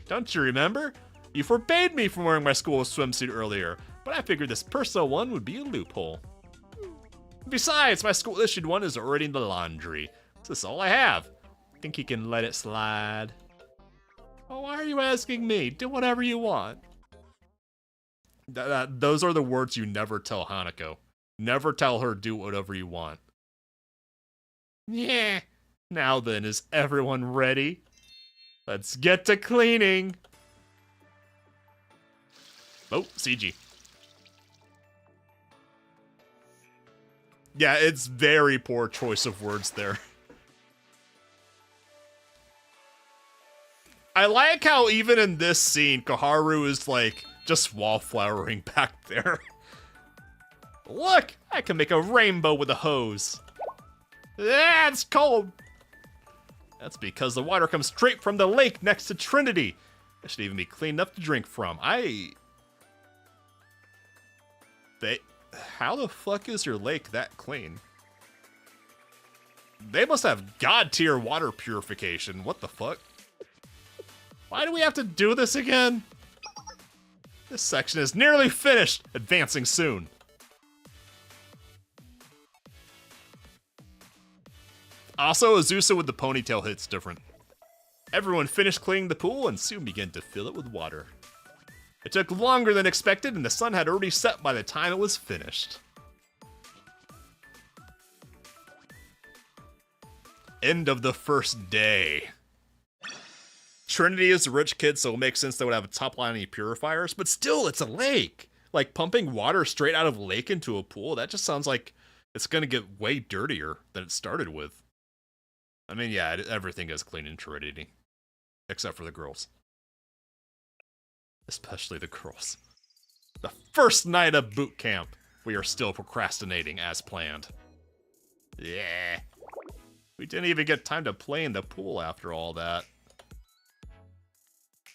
Speaker 1: Don't you remember? You forbade me from wearing my school swimsuit earlier, but I figured this personal one would be a loophole. Besides, my school-issued one is already in the laundry. So that's all I have. Think you can let it slide? Oh, why are you asking me? Do whatever you want. Those are the words you never tell Hanako. Never tell her do whatever you want. Yeah. Now then, is everyone ready? Let's get to cleaning. Oh, CG. Yeah, it's very poor choice of words there. I like how even in this scene, Koharu is like just wallflowering back there. Look, I can make a rainbow with a hose. Ah, it's cold. That's because the water comes straight from the lake next to Trinity. It should even be clean enough to drink from. How the fuck is your lake that clean? They must have god tier water purification. What the fuck? Why do we have to do this again? This section is nearly finished. Advancing soon. Also, Azusa with the ponytail hits different. Everyone finished cleaning the pool and soon began to fill it with water. It took longer than expected and the sun had already set by the time it was finished. End of the first day. Trinity is a rich kid, so it makes sense they would have a top line of purifiers, but still, it's a lake. Like, pumping water straight out of a lake into a pool, that just sounds like it's gonna get way dirtier than it started with. I mean, yeah, everything is clean in Trinity. Except for the girls. Especially the girls. The first night of boot camp, we are still procrastinating as planned. Yeah. We didn't even get time to play in the pool after all that.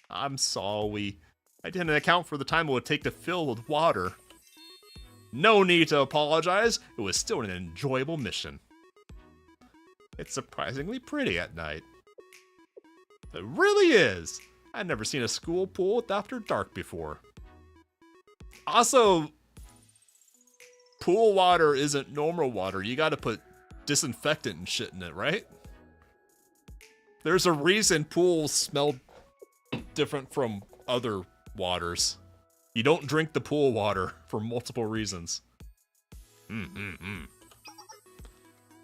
Speaker 1: I'm sorry. I didn't account for the time it would take to fill with water. No need to apologize. It was still an enjoyable mission. It's surprisingly pretty at night. It really is. I've never seen a school pool after dark before. Also, pool water isn't normal water. You gotta put disinfectant and shit in it, right? There's a reason pools smell different from other waters. You don't drink the pool water for multiple reasons.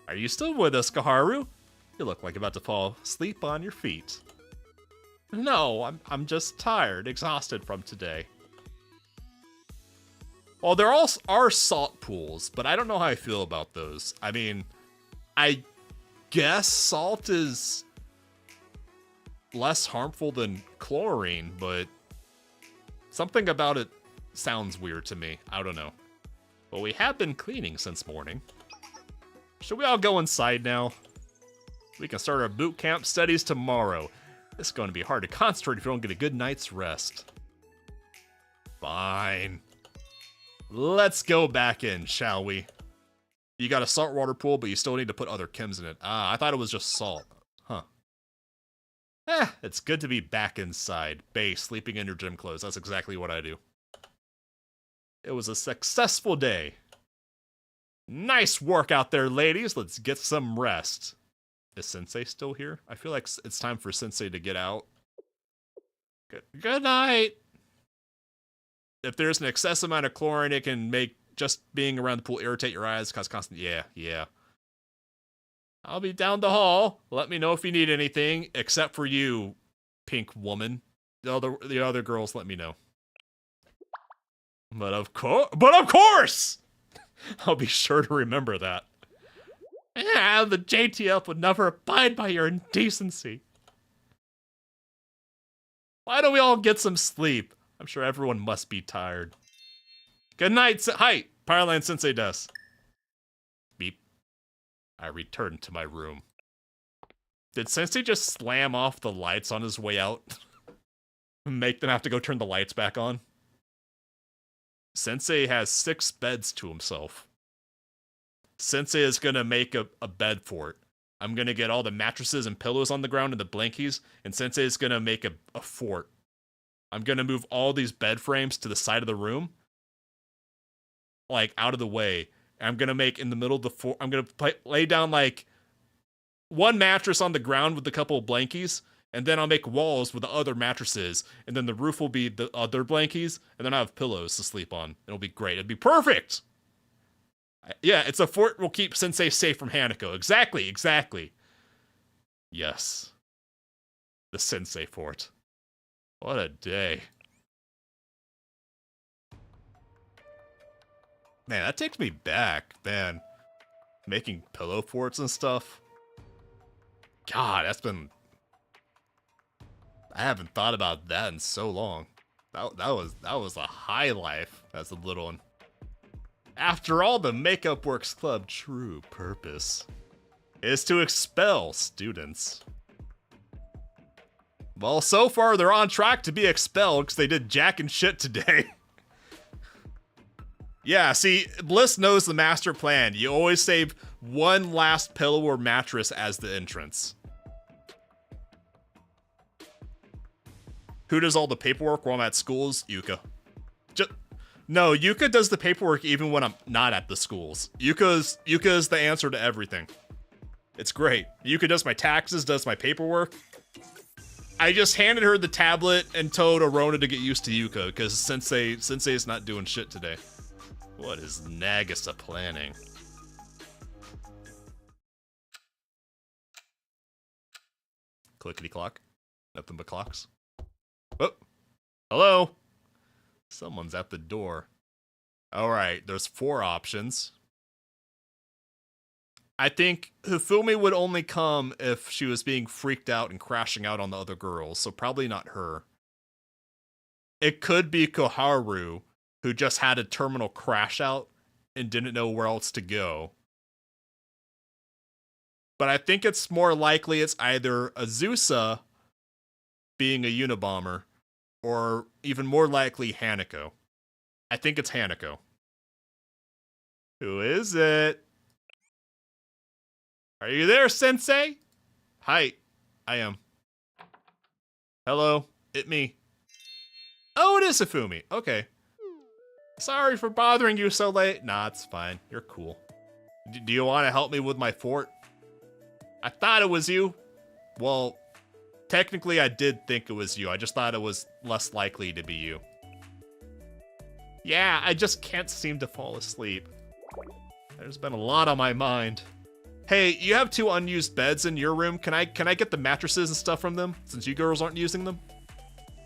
Speaker 1: Are you still with us, Kaharu? You look like you're about to fall asleep on your feet. No, I'm just tired, exhausted from today. Well, there are salt pools, but I don't know how I feel about those. I mean, I guess salt is less harmful than chlorine, but something about it sounds weird to me. I don't know. But we have been cleaning since morning. Should we all go inside now? We can start our boot camp studies tomorrow. It's going to be hard to concentrate if you don't get a good night's rest. Fine. Let's go back in, shall we? You got a saltwater pool, but you still need to put other chems in it. Ah, I thought it was just salt. Huh. It's good to be back inside. Bae, sleeping in your gym clothes. That's exactly what I do. It was a successful day. Nice work out there, ladies. Let's get some rest. Is Sensei still here? I feel like it's time for Sensei to get out. Good night. If there's an excess amount of chlorine, it can make just being around the pool irritate your eyes, cause constant. Yeah. I'll be down the hall. Let me know if you need anything, except for you, pink woman. The other girls, let me know. But of course, I'll be sure to remember that. Yeah, the JTF would never abide by your indecency. Why don't we all get some sleep? I'm sure everyone must be tired. Good night. Hi, Powerlines Sensei Des. Beep. I returned to my room. Did Sensei just slam off the lights on his way out? Make them have to go turn the lights back on? Sensei has 6 beds to himself. Sensei is gonna make a bed fort. I'm gonna get all the mattresses and pillows on the ground and the blankies, and Sensei is gonna make a fort. I'm gonna move all these bed frames to the side of the room, like out of the way. And I'm gonna make in the middle of the fort. I'm gonna lay down like one mattress on the ground with a couple of blankies, and then I'll make walls with the other mattresses, and then the roof will be the other blankies, and then I have pillows to sleep on. It'll be great. It'd be perfect. Yeah, it's a fort will keep Sensei safe from Hanako. Exactly. Yes. The Sensei fort. What a day. Man, that takes me back, man. Making pillow forts and stuff. God, that's been... I haven't thought about that in so long. That was a high life as a little one. After all, the Makeup Works Club true purpose is to expel students. Well, so far they're on track to be expelled because they did jack and shit today. Yeah, see, Bliss knows the master plan. You always save one last pillow or mattress as the entrance. Who does all the paperwork while I'm at schools? Yuka. No, Yuka does the paperwork even when I'm not at the schools. Yuka's the answer to everything. It's great. Yuka does my taxes, does my paperwork. I just handed her the tablet and told Arona to get used to Yuka because Sensei's not doing shit today. What is Nagisa planning? Clickety clock. Nothing but clocks. Oh, hello. Someone's at the door. Alright, there's 4 options. I think Hifumi would only come if she was being freaked out and crashing out on the other girls, so probably not her. it could be Koharu, who just had a terminal crash out and didn't know where else to go. But I think it's more likely it's either Azusa being a Unabomber, or even more likely Hanako. I think it's Hanako. Who is it? Are you there, Sensei? Hi, I am. Hello, it me. Oh, it is Hifumi. Okay. Sorry for bothering you so late. Nah, it's fine. You're cool. Do you want to help me with my fort? I thought it was you. Well, technically I did think it was you. I just thought it was less likely to be you. Yeah, I just can't seem to fall asleep. There's been a lot on my mind. Hey, you have 2 unused beds in your room. Can I get the mattresses and stuff from them, since you girls aren't using them?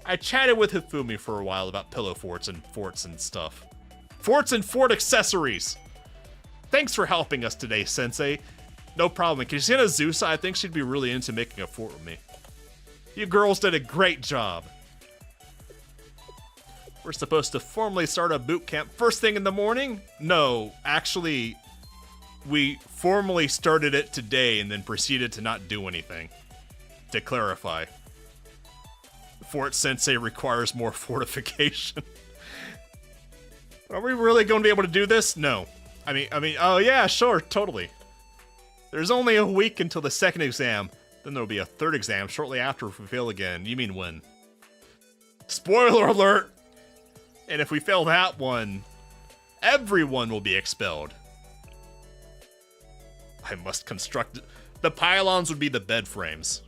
Speaker 1: I chatted with Hifumi for a while about pillow forts and stuff. Forts and fort accessories! Thanks for helping us today, Sensei. No problem. Can you see Azusa? I think she'd be really into making a fort with me. You girls did a great job. We're supposed to formally start a boot camp first thing in the morning? No, actually, we formally started it today and then proceeded to not do anything. To clarify, Fort Sensei requires more fortification. Are we really going to be able to do this? No. I mean, oh yeah, sure, totally. There's only a week until the 2nd exam. Then there'll be a 3rd exam shortly after if we fail again. You mean when? Spoiler alert! And if we fail that one, everyone will be expelled. I must construct... The pylons would be the bed frames.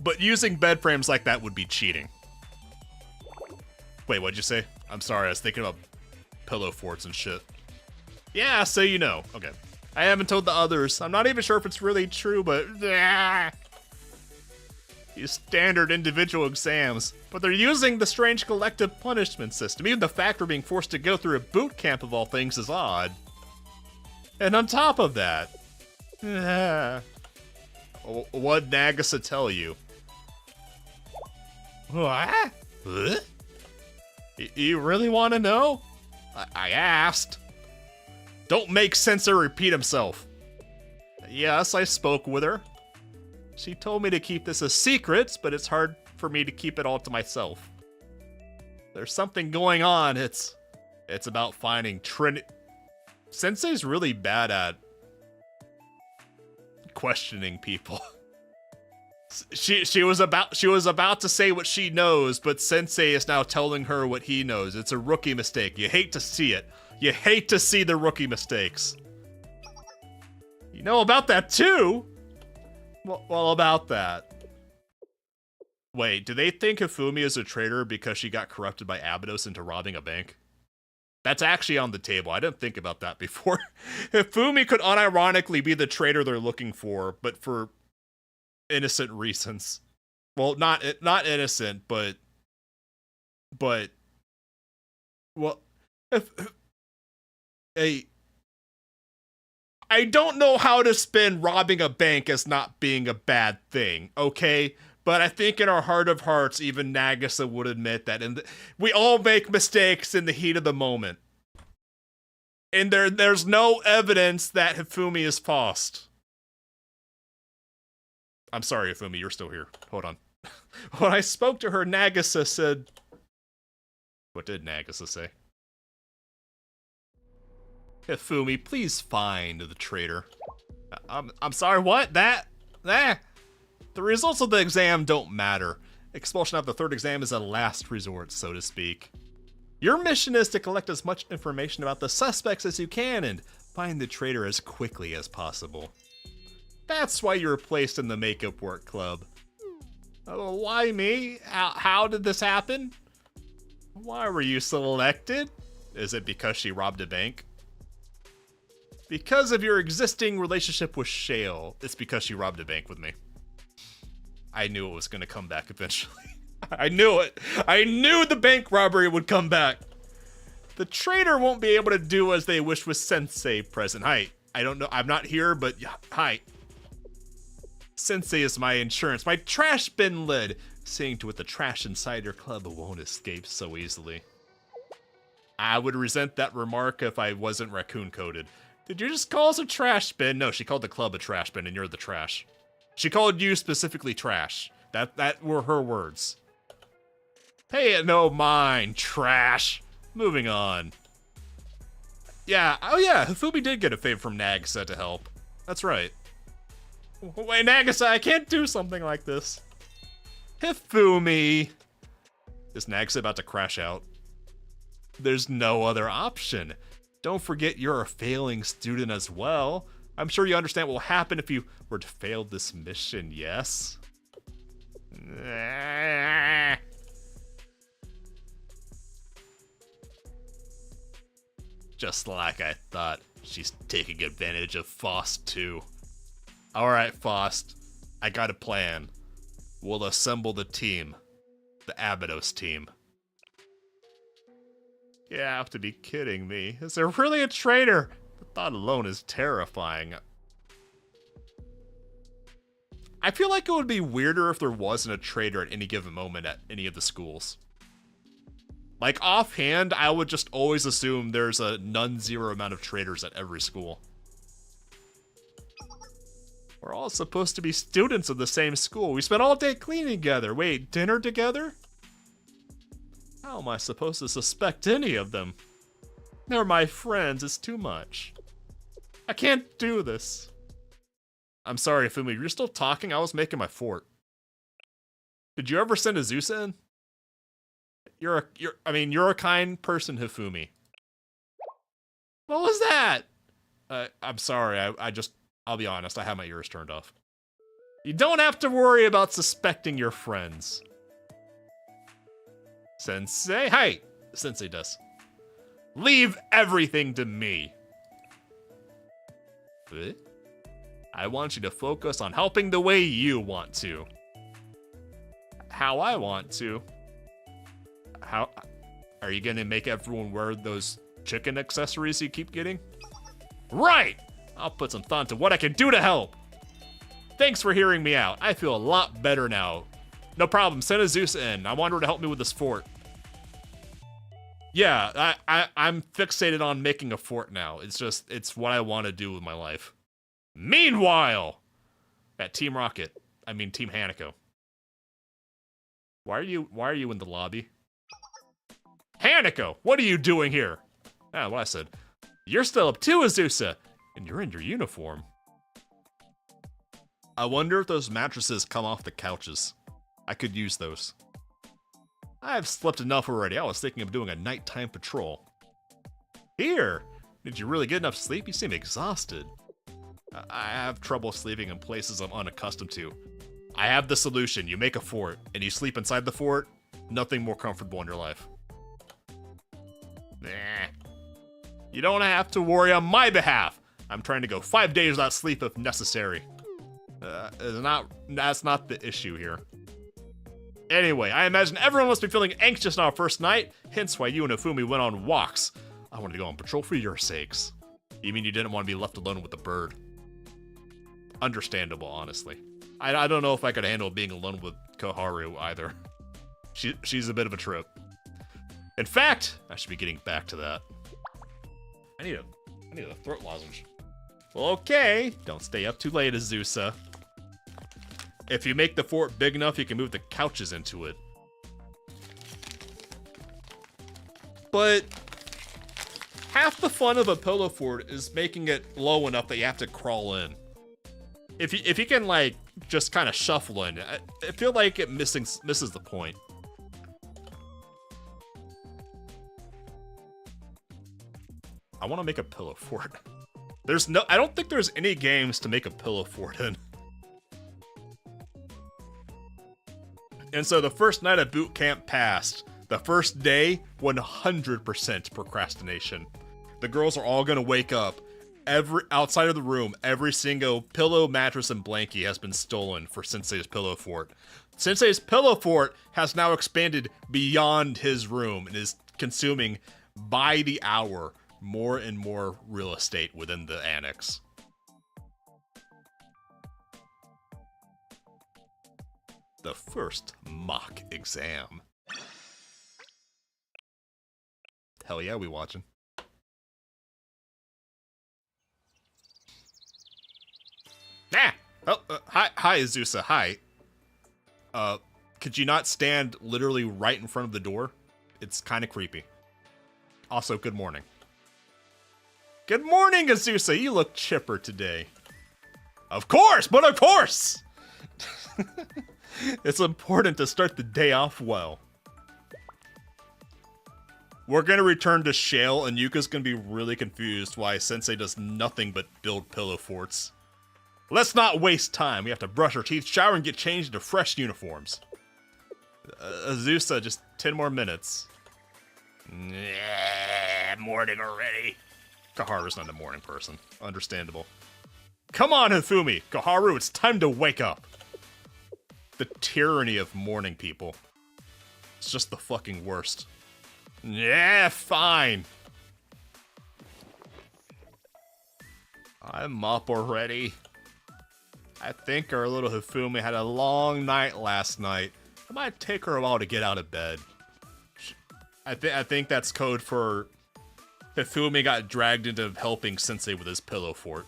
Speaker 1: But using bed frames like that would be cheating. Wait, what'd you say? I'm sorry, I was thinking about pillow forts and shit. Yeah, so you know. Okay. I haven't told the others. I'm not even sure if it's really true, but... These standard individual exams. But they're using the strange collective punishment system. Even the fact we're being forced to go through a boot camp of all things is odd. And on top of that... What'd Nagisa tell you? What? You really want to know? I asked. Don't make Sensei repeat himself. Yes, I spoke with her. She told me to keep this a secret, but it's hard for me to keep it all to myself. There's something going on. It's about finding Sensei's really bad at questioning people. She was about to say what she knows, but Sensei is now telling her what he knows. It's a rookie mistake. You hate to see it. You hate to see the rookie mistakes. You know about that too? Well, about that. Wait, do they think Hifumi is a traitor because she got corrupted by Abydos into robbing a bank? That's actually on the table. I didn't think about that before. Hifumi could unironically be the traitor they're looking for, but for innocent reasons. Well, not innocent, but well, I don't know how to spin robbing a bank as not being a bad thing, okay? But I think in our heart of hearts, even Nagisa would admit that, and we all make mistakes in the heat of the moment. And there's no evidence that Hifumi is lost. I'm sorry, Hifumi, you're still here. Hold on. When I spoke to her, Nagisa said... What did Nagisa say? Hifumi, please find the traitor. I'm sorry, what? The results of the exam don't matter. Expulsion after the 3rd exam is a last resort, so to speak. Your mission is to collect as much information about the suspects as you can and find the traitor as quickly as possible. That's why you were placed in the makeup work club. Why me? How did this happen? Why were you selected? Is it because she robbed a bank? Because of your existing relationship with Shale. It's because she robbed a bank with me. I knew it was going to come back eventually. I knew it. I knew the bank robbery would come back. The traitor won't be able to do as they wish with Sensei present. Hi. I don't know. I'm not here, but hi. Sensei is my insurance, my trash bin lid, seeing to it the trash inside your club won't escape so easily. I would resent that remark if I wasn't raccoon-coded. Did you just call us a trash bin? No, she called the club a trash bin, and you're the trash. She called you specifically trash. That were her words. Pay it no mind, trash. Moving on. Yeah, oh yeah, Hifumi did get a favor from Nagisa to help. That's right. Wait, Nagisa, I can't do something like this. Hifumi! Is Nagisa about to crash out? There's no other option. Don't forget you're a failing student as well. I'm sure you understand what will happen if you were to fail this mission, yes? Just like I thought, she's taking advantage of Faust too. Alright, Faust, I got a plan. We'll assemble the team. The Abydos team. You have to be kidding me. Is there really a traitor? The thought alone is terrifying. I feel like it would be weirder if there wasn't a traitor at any given moment at any of the schools. Like, offhand, I would just always assume there's a non-zero amount of traitors at every school. We're all supposed to be students of the same school. We spent all day cleaning together. Wait, dinner together? How am I supposed to suspect any of them? They're my friends, it's too much. I can't do this. I'm sorry, Fumi, you're still talking? I was making my fort. Did you ever send Azusa in? You're a kind person, Hifumi. What was that? I'm sorry, I'll be honest, I have my ears turned off. You don't have to worry about suspecting your friends. Sensei? Hi! Sensei does. Leave everything to me. What? I want you to focus on helping the way you want to. How I want to? How? Are you gonna make everyone wear those chicken accessories you keep getting? Right! I'll put some thought into what I can do to help. Thanks for hearing me out. I feel a lot better now. No problem, send Azusa in. I want her to help me with this fort. Yeah, I'm fixated on making a fort now. It's what I want to do with my life. Meanwhile, at Team Hanako. Why are you in the lobby? Hanako, what are you doing here? Ah, what I said. You're still up too, Azusa, and you're in your uniform. I wonder if those mattresses come off the couches. I could use those. I've slept enough already. I was thinking of doing a nighttime patrol. Here! Did you really get enough sleep? You seem exhausted. I have trouble sleeping in places I'm unaccustomed to. I have the solution. You make a fort, and you sleep inside the fort. Nothing more comfortable in your life. Nah. You don't have to worry on my behalf. I'm trying to go 5 days without sleep if necessary. That's not the issue here. Anyway, I imagine everyone must be feeling anxious on our first night, hence why you and Hifumi went on walks. I wanted to go on patrol for your sakes. You mean you didn't want to be left alone with the bird? Understandable, honestly. I don't know if I could handle being alone with Koharu either. She's a bit of a trip. In fact, I should be getting back to that. I need a throat lozenge. Well, okay, don't stay up too late, Azusa. If you make the fort big enough, you can move the couches into it. But half the fun of a pillow fort is making it low enough that you have to crawl in. If you can, like, just kind of shuffle in, I feel like it misses the point. I want to make a pillow fort. I don't think there's any games to make a pillow fort in. And so the first night of boot camp passed. The first day, 100% procrastination. The girls are all gonna wake up. Outside of the room, every single pillow, mattress, and blankie has been stolen for Sensei's pillow fort. Sensei's pillow fort has now expanded beyond his room and is consuming, by the hour, more and more real estate within the annex. the first mock exam. Hell yeah, we watching. Ah! Oh, hi, Azusa, hi. Could you not stand literally right in front of the door? It's kind of creepy. Also, good morning. Good morning, Azusa, you look chipper today. Of course, but of course! It's important to start the day off well. We're gonna return to Shale, and Yuka's gonna be really confused why Sensei does nothing but build pillow forts. Let's not waste time. We have to brush our teeth, shower, and get changed into fresh uniforms. Azusa, just 10 more minutes. Yeah, morning already. Koharu's not a morning person. Understandable. Come on, Hifumi! Koharu, it's time to wake up! The tyranny of morning people. It's just the fucking worst. Yeah, fine. I'm up already. I think our little Hifumi had a long night last night. It might take her a while to get out of bed. I think that's code for Hifumi got dragged into helping Sensei with his pillow fort.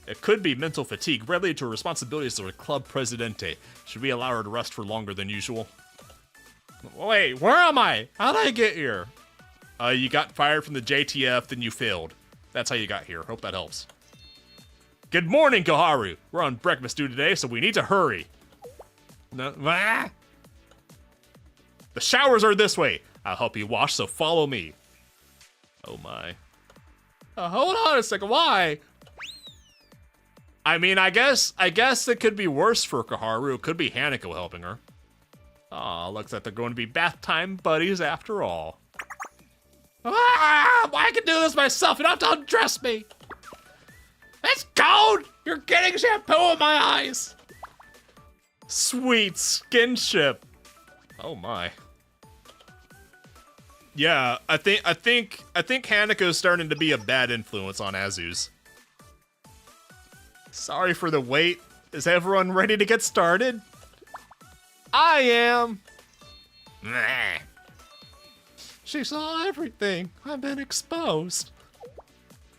Speaker 1: It could be mental fatigue related to her responsibilities as a club presidente. Should we allow her to rest for longer than usual? Wait, where am I? How did I get here? You got fired from the JTF, then you failed. That's how you got here. Hope that helps. Good morning, Koharu. We're on breakfast due today, so we need to hurry. No, ah! The showers are this way. I'll help you wash, so follow me. Oh my. Hold on a second, why? I mean, I guess it could be worse for Koharu. It could be Hanako helping her. Aw, looks like they're going to be bath time buddies after all. Ah, I can do this myself. You don't have to undress me. It's cold! You're getting shampoo in my eyes! Sweet skinship. Oh my. Yeah, I think Hanako's starting to be a bad influence on Azu's. Sorry for the wait. Is everyone ready to get started? I am. Nah. She saw everything. I've been exposed.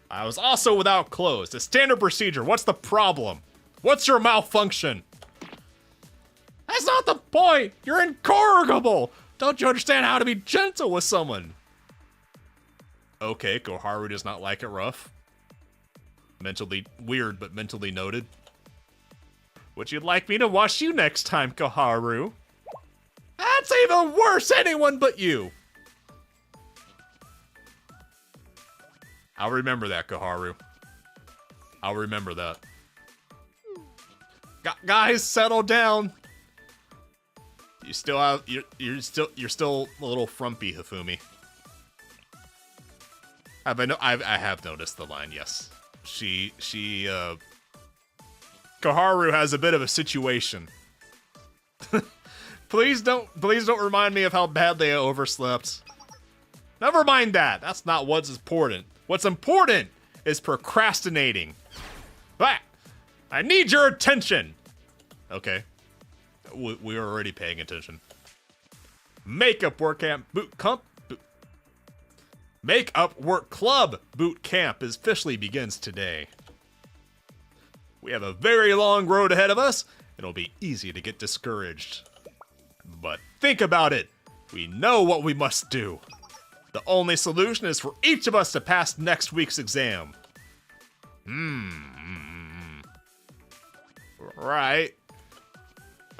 Speaker 1: I was also without clothes. It's standard procedure. What's the problem? What's your malfunction? That's not the point. You're incorrigible. Don't you understand how to be gentle with someone? Okay, Koharu does not like it rough. Mentally weird, but mentally noted. Would you like me to wash you next time, Koharu? That's even worse. Anyone but you. I'll remember that, Koharu. I'll remember that. Guys, settle down. You still have you're still a little frumpy, Hifumi. I have noticed the line, yes. Koharu has a bit of a situation. Please don't remind me of how badly I overslept. Never mind that. That's not what's important. What's important is procrastinating. But I need your attention. Okay. We are already paying attention. Makeup work camp boot camp. Makeup work club boot camp officially begins today. We have a very long road ahead of us. It'll be easy to get discouraged. But think about it. We know what we must do. The only solution is for each of us to pass next week's exam. Right.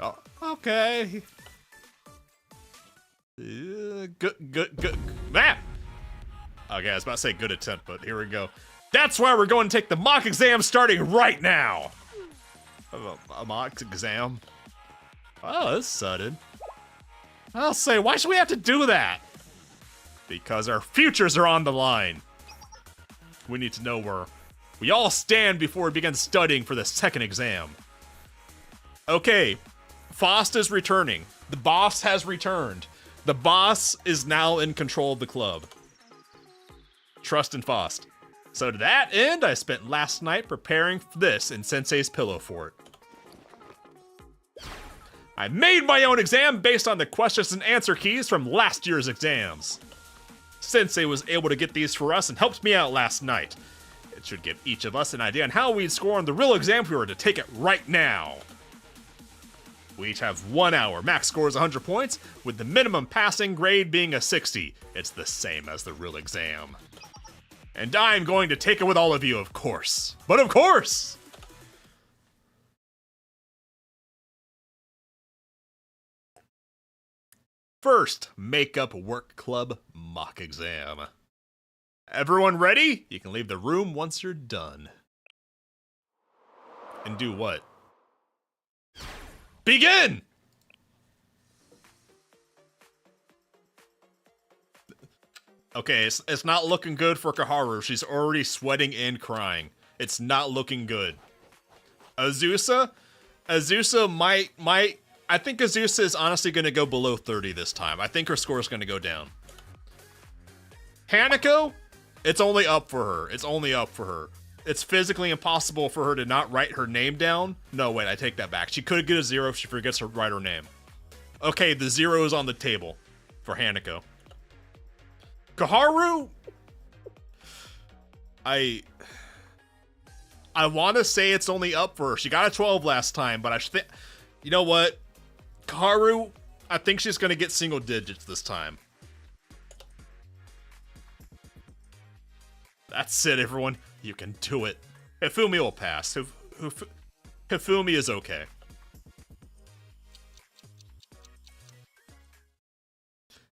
Speaker 1: Oh, okay. Good. Ah! Okay, I was about to say good attempt, but here we go. That's why we're going to take the mock exam starting right now. A mock exam? Oh, that's sudden. I'll say, why should we have to do that? Because our futures are on the line. We need to know where we all stand before we begin studying for the second exam. Okay, Faust is returning. The boss has returned. The boss is now in control of the club. Trust in Faust. So to that end, I spent last night preparing for this in Sensei's pillow fort. I made my own exam based on the questions and answer keys from last year's exams. Sensei was able to get these for us and helped me out last night. It should give each of us an idea on how we'd score on the real exam if we were to take it right now. We each have 1 hour. Max score is 100 points, with the minimum passing grade being a 60. It's the same as the real exam. And I'm going to take it with all of you, of course. But of course! First, Makeup Work Club mock exam. Everyone ready? You can leave the room once you're done. And do what? Begin! Okay, it's not looking good for Kaharu. She's already sweating and crying. It's not looking good. Azusa? Azusa might... I think Azusa is honestly going to go below 30 this time. I think her score is going to go down. Hanako? It's only up for her. It's only up for her. It's physically impossible for her to not write her name down. No, wait, I take that back. She could get a 0 if she forgets to write her name. Okay, the 0 is on the table for Hanako. Kaharu? I want to say it's only up for her. She got a 12 last time, but I think... You know what? Kaharu, I think she's going to get single digits this time. That's it, everyone. You can do it. Hifumi will pass. Hifumi is okay.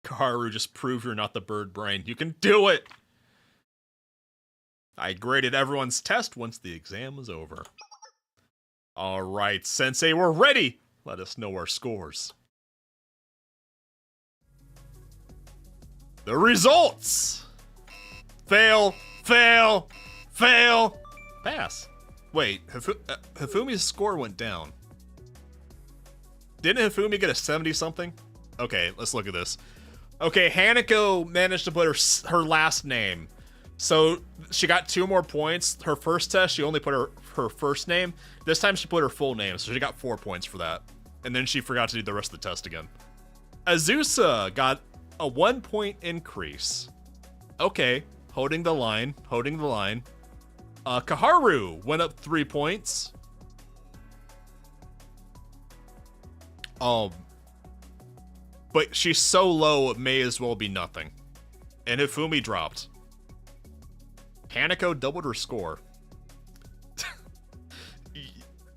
Speaker 1: Kaharu, just prove you're not the bird brain. You can do it! I graded everyone's test once the exam was over. Alright, Sensei, we're ready! Let us know our scores. The results! Fail, fail, fail, pass. Wait, Hifumi's score went down. Didn't Hifumi get a 70-something? Okay, let's look at this. Okay, Hanako managed to put her last name. So she got 2 more points. Her first test, she only put her first name. This time she put her full name, so she got 4 points for that. And then she forgot to do the rest of the test again. Azusa got a 1-point increase. Okay, holding the line, holding the line. Kaharu went up 3 points. But she's so low, it may as well be nothing. And Hifumi dropped. Hanako doubled her score.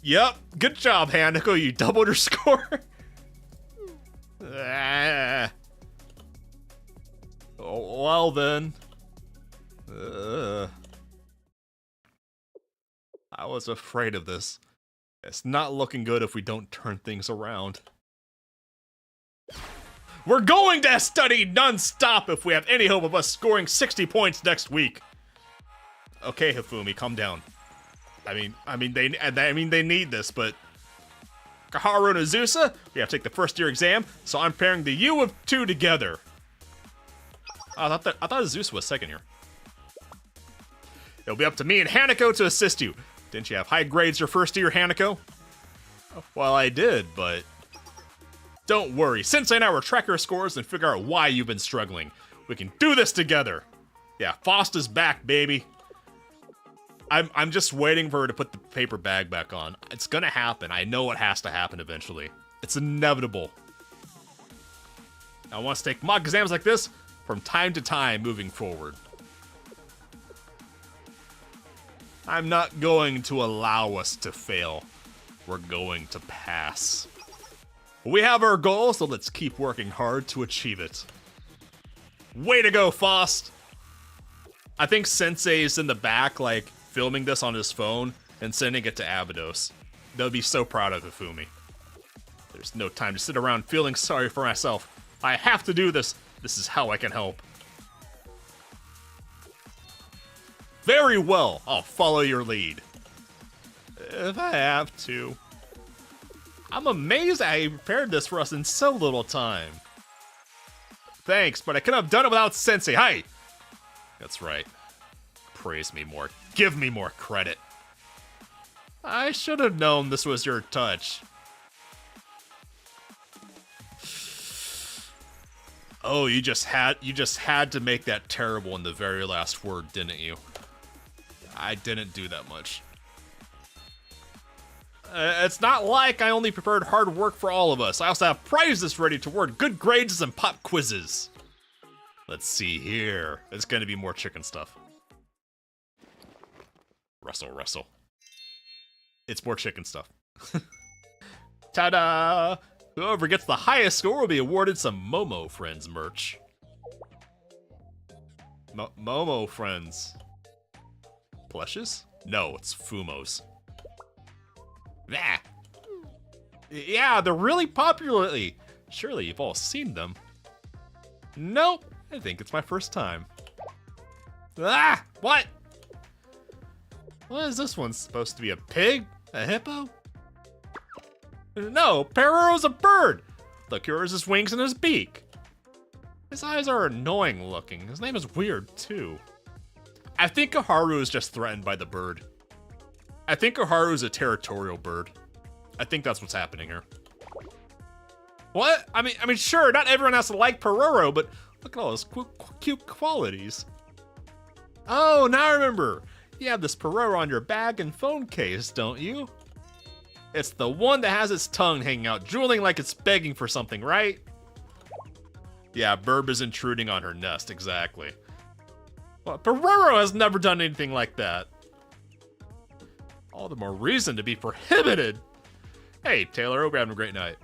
Speaker 1: Yep, good job, Hanako. You doubled her score. Oh, well then. I was afraid of this. It's not looking good if we don't turn things around. We're going to study non-stop if we have any hope of us scoring 60 points next week. Okay, Hifumi, calm down. I mean they need this, but Kaharu and Azusa, we have to take the first year exam, so I'm pairing the U of 2 together. I thought Azusa was second year. It'll be up to me and Hanako to assist you. Didn't you have high grades your first year, Hanako? Well, I did, but don't worry. Sensei and I will track your scores and figure out why you've been struggling. We can do this together. Yeah, Foster's back, baby. I'm just waiting for her to put the paper bag back on. It's gonna happen. I know it has to happen eventually. It's inevitable. I want to take mock exams like this from time to time moving forward. I'm not going to allow us to fail. We're going to pass. We have our goal, so let's keep working hard to achieve it. Way to go, Faust! I think Sensei is in the back, like, filming this on his phone and sending it to Abydos. They'll be so proud of Hifumi. There's no time to sit around feeling sorry for myself. I have to do this. This is how I can help. Very well, I'll follow your lead. If I have to. I'm amazed I prepared this for us in so little time. Thanks, but I couldn't have done it without Sensei. Hi! That's right. Praise me more. Give me more credit. I should have known this was your touch. Oh, you just had to make that terrible in the very last word, didn't you? I didn't do that much. It's not like I only prepared hard work for all of us. I also have prizes ready to award good grades and pop quizzes. Let's see here. It's gonna be more chicken stuff. Wrestle, wrestle. It's more chicken stuff. Ta-da! Whoever gets the highest score will be awarded some Momo Friends merch. Momo Friends. Plushes? No, it's Fumos. Ah. Yeah, they're really popular lately. Surely you've all seen them. Nope, I think it's my first time. Ah, what? What is this one supposed to be, a pig? A hippo? No, Pero's a bird. Look, here is his wings and his beak. His eyes are annoying looking. His name is weird too. I think Koharu is just threatened by the bird. I think Koharu is a territorial bird. I think that's what's happening here. What? I mean, sure, not everyone has to like Peroro, but look at all his cute qualities. Oh, now I remember. You have this Peroro on your bag and phone case, don't you? It's the one that has its tongue hanging out, drooling like it's begging for something, right? Yeah, Burb is intruding on her nest, exactly. Well, Peroro has never done anything like that. All the more reason to be prohibited. Hey, Taylor, hope you're having a great night.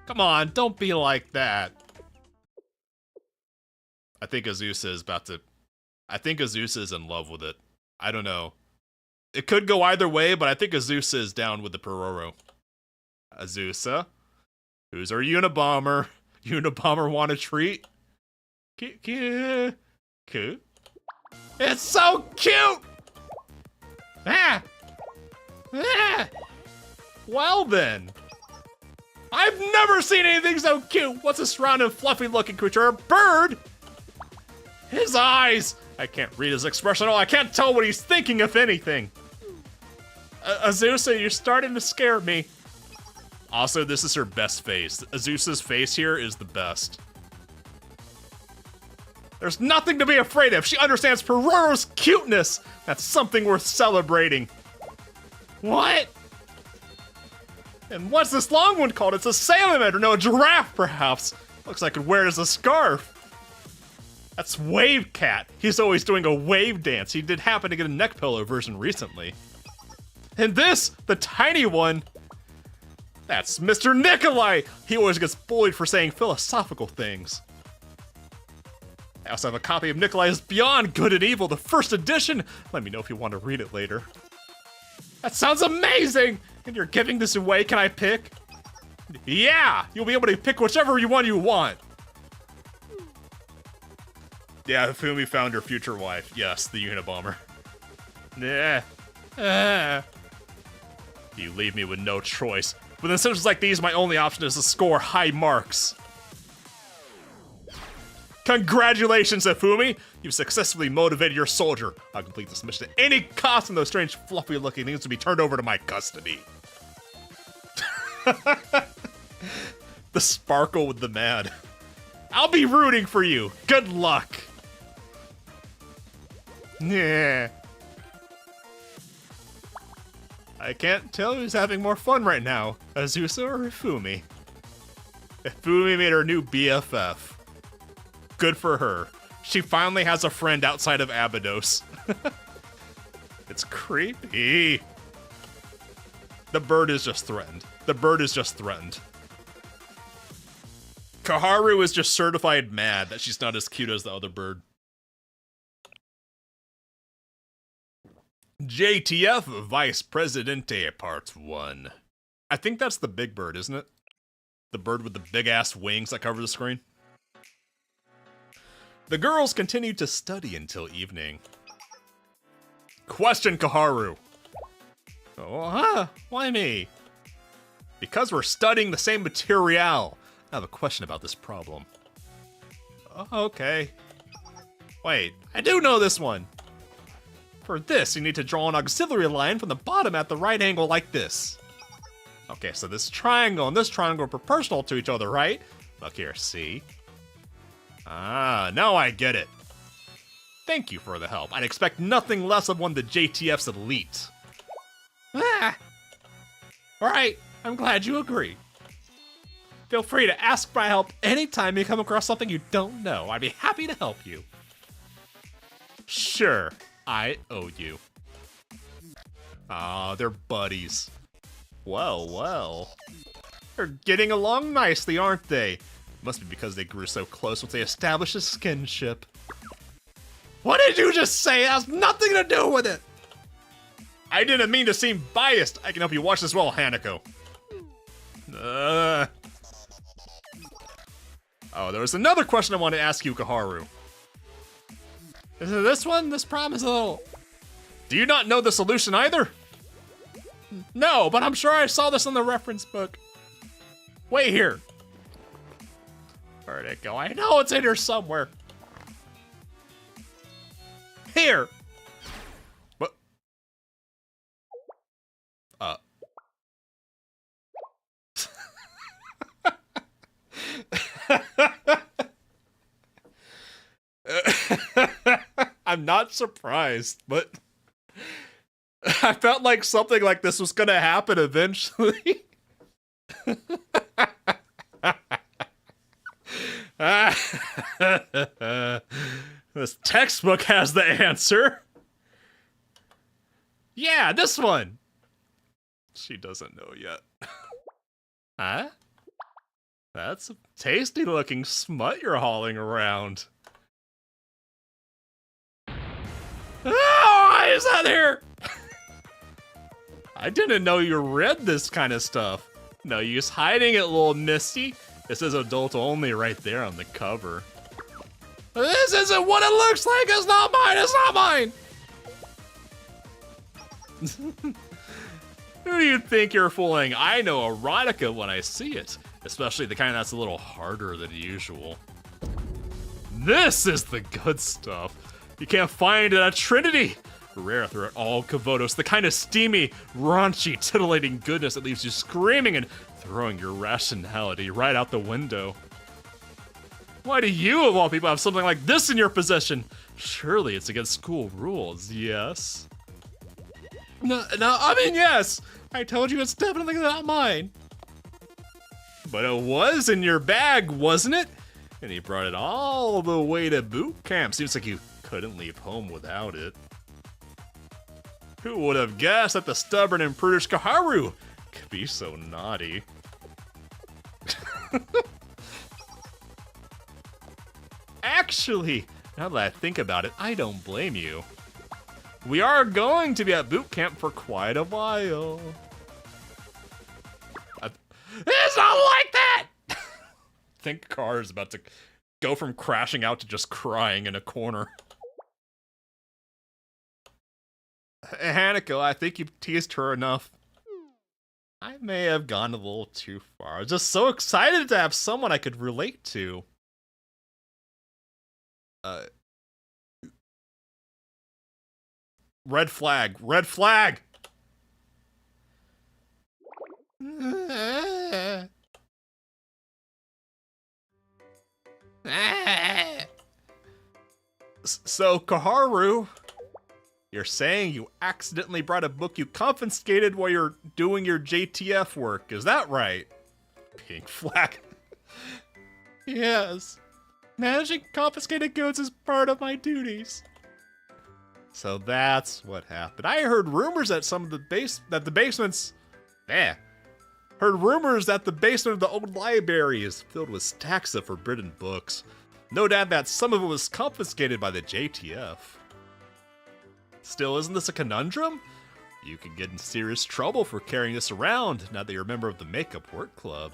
Speaker 1: Come on, don't be like that. I think Azusa is in love with it. I don't know. It could go either way, but I think Azusa is down with the Peroro. Azusa? Who's our Unabomber? Unabomber want a treat? Cute. It's so cute! Ah! Ah! Well then. I've never seen anything so cute! What's this round and fluffy looking creature? A bird? His eyes! I can't read his expression at all. I can't tell what he's thinking, if anything. Azusa, you're starting to scare me. Also, this is her best face. Azusa's face here is the best. There's nothing to be afraid of. She understands Peroro's cuteness. That's something worth celebrating. What? And what's this long one called? It's a salmon, or no, a giraffe, perhaps. Looks like I could wear it as a scarf. That's Wave Cat. He's always doing a wave dance. He did happen to get a neck pillow version recently. And this, the tiny one, that's Mr. Nikolai. He always gets bullied for saying philosophical things. I also have a copy of Nikolai's Beyond Good and Evil, the first edition. Let me know if you want to read it later. That sounds amazing! And you're giving this away, can I pick? Yeah! You'll be able to pick whichever one you want. Yeah, Fumi found her future wife. Yes, the Unabomber. Nah. You leave me with no choice. With decisions like these, my only option is to score high marks. Congratulations, Ifumi! You've successfully motivated your soldier. I'll complete this mission at any cost, and those strange fluffy-looking things will be turned over to my custody. The sparkle with the mad. I'll be rooting for you. Good luck. Yeah. I can't tell who's having more fun right now, Azusa or Ifumi. Ifumi made her new BFF. Good for her. She finally has a friend outside of Abydos. It's creepy. The bird is just threatened. The bird is just threatened. Koharu is just certified mad that she's not as cute as the other bird. JTF Vice Presidente Part 1. I think that's the big bird, isn't it? The bird with the big-ass wings that cover the screen. The girls continued to study until evening. Question, Koharu. Oh, why me? Because we're studying the same material. I have a question about this problem. Oh, okay. Wait, I do know this one. For this, you need to draw an auxiliary line from the bottom at the right angle like this. Okay, so this triangle and this triangle are proportional to each other, right? Look here, see? Ah, now I get it. Thank you for the help. I'd expect nothing less of one of the JTF's elite. Ah! Alright, I'm glad you agree. Feel free to ask for my help anytime you come across something you don't know. I'd be happy to help you. Sure, I owe you. Ah, they're buddies. Well, well. They're getting along nicely, aren't they? Must be because they grew so close once they established a skinship. What did you just say? It has nothing to do with it! I didn't mean to seem biased. I can help you watch this well, Hanako. Oh, there was another question I wanted to ask you, Kaharu. Is it this one? This problem is a little... Do you not know the solution either? No, but I'm sure I saw this in the reference book. Wait here. Where'd it go? I know it's in here somewhere. Here. What? I'm not surprised, but I felt like something like this was gonna happen eventually. This textbook has the answer. Yeah, this one. She doesn't know yet. Huh? That's a tasty looking smut you're hauling around. Oh, why is that here? I didn't know you read this kind of stuff. No use hiding it, little Misty. It says adult only right there on the cover. This isn't what it looks like. It's not mine. It's not mine. Who do you think you're fooling? I know erotica when I see it, especially the kind that's a little harder than usual. This is the good stuff. You can't find it at Trinity. Rare throughout all Kavotos, the kind of steamy, raunchy, titillating goodness that leaves you screaming and throwing your rationality right out the window. Why do you, of all people, have something like this in your possession? Surely it's against school rules, yes? No, I mean, yes! I told you it's definitely not mine. But it was in your bag, wasn't it? And you brought it all the way to boot camp. Seems like you couldn't leave home without it. Who would have guessed that the stubborn and prudish Kaharu could be so naughty? Actually, now that I think about it, I don't blame you. We are going to be at boot camp for quite a while. It's not like that! I think Car is about to go from crashing out to just crying in a corner. Hanako, I think you've teased her enough. I may have gone a little too far. I was just so excited to have someone I could relate to. Red flag. Red flag! So, Kaharu, you're saying you accidentally brought a book you confiscated while you're doing your JTF work, is that right? Pink flag. Yes. Managing confiscated goods is part of my duties. So that's what happened. I heard rumors that the basement of the old library is filled with stacks of forbidden books. No doubt that some of it was confiscated by the JTF. Still, isn't this a conundrum? You could get in serious trouble for carrying this around now that you're a member of the Makeup Work Club.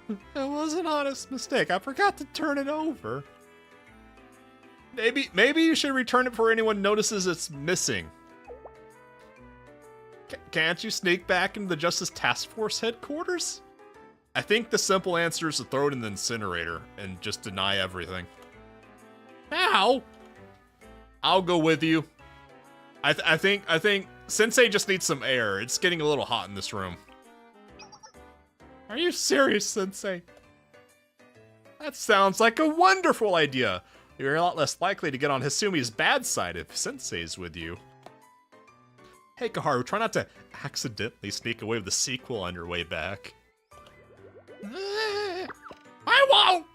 Speaker 1: It was an honest mistake. I forgot to turn it over. Maybe you should return it before anyone notices it's missing. Can't you sneak back into the Justice Task Force headquarters? I think the simple answer is to throw it in the incinerator and just deny everything. Ow! I'll go with you. I think Sensei just needs some air. It's getting a little hot in this room. Are you serious, Sensei? That sounds like a wonderful idea. You're a lot less likely to get on Hisumi's bad side if Sensei's with you. Hey Koharu, try not to accidentally sneak away with the sequel on your way back. I won't!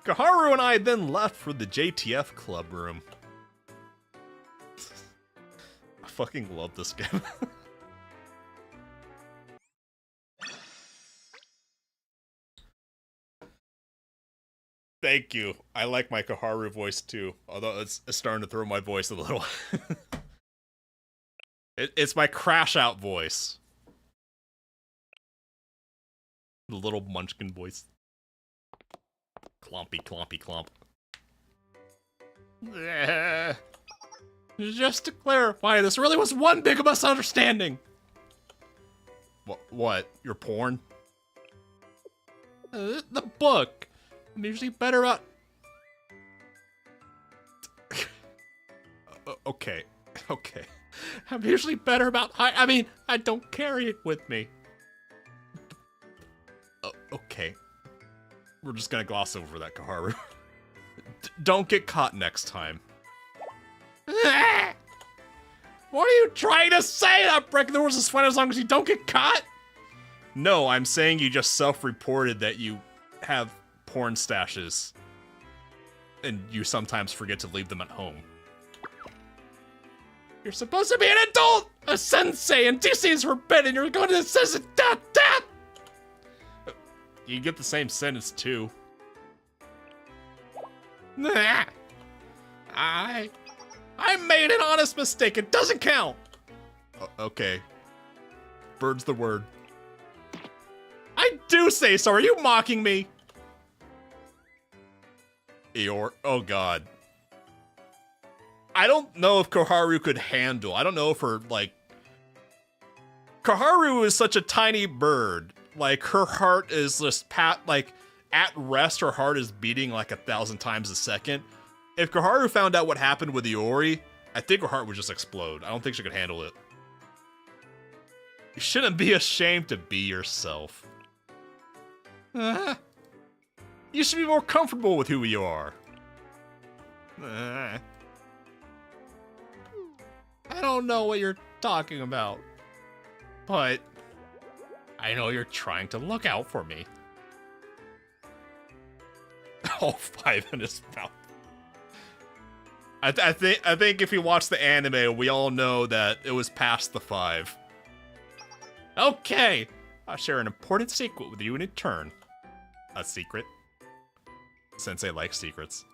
Speaker 1: Koharu and I then left for the JTF club room. I fucking love this game. Thank you. I like my Koharu voice too, although it's starting to throw my voice a little. It's my crash out voice. The little munchkin voice. Clompy, clompy, clomp. Just to clarify, this really was one big misunderstanding. What? Your porn? The book. I'm usually better about... Okay. I'm usually better about... I mean, I don't carry it with me. Okay. We're just gonna gloss over that, Koharu. Don't get caught next time. What are you trying to say? That breaking the rules is fine as long as you don't get caught? No, I'm saying you just self-reported that you have porn stashes. And you sometimes forget to leave them at home. You're supposed to be an adult! A sensei, and DC is forbidden! You're going to sensei that! You get the same sentence too. Nah. I made an honest mistake. It doesn't count. Okay. Bird's the word. I do say so. Are you mocking me? Eeyore. Oh god. I don't know if Koharu could handle. I don't know if her, like... Koharu is such a tiny bird. Like, her heart is just at rest, her heart is beating like 1,000 times a second. If Koharu found out what happened with Iori, I think her heart would just explode. I don't think she could handle it. You shouldn't be ashamed to be yourself. You should be more comfortable with who you are. I don't know what you're talking about, but I know you're trying to look out for me. All 5 in his mouth. I think if you watch the anime, we all know that it was past the 5. Okay, I'll share an important secret with you in turn. A secret? Sensei likes secrets.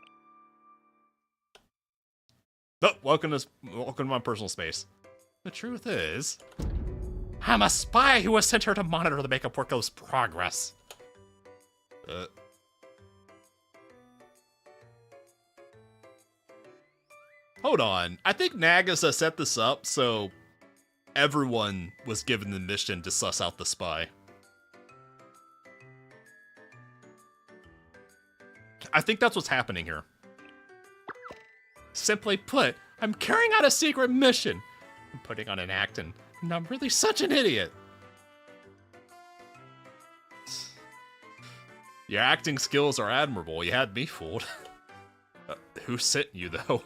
Speaker 1: Oh, welcome to my personal space. The truth is, I'm a spy who was sent here to monitor the makeup workers' progress. Hold on. I think Nagisa set this up so everyone was given the mission to suss out the spy. I think that's what's happening here. Simply put, I'm carrying out a secret mission. I'm putting on an act and I'm really such an idiot. Your acting skills are admirable. You had me fooled. Who sent you, though?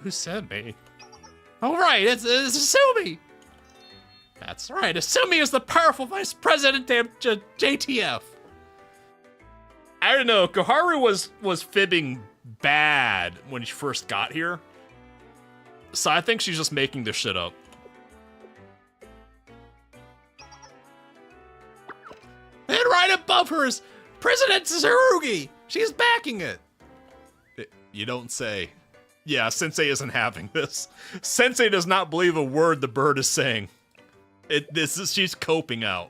Speaker 1: Who sent me? Oh, right, it's Asumi! That's right, Asumi is the powerful vice president of JTF. I don't know, Koharu was fibbing bad when she first got here. So I think she's just making this shit up. And right above her is President Tsurugi! She's backing it! You don't say. Yeah, Sensei isn't having this. Sensei does not believe a word the bird is saying. She's coping out.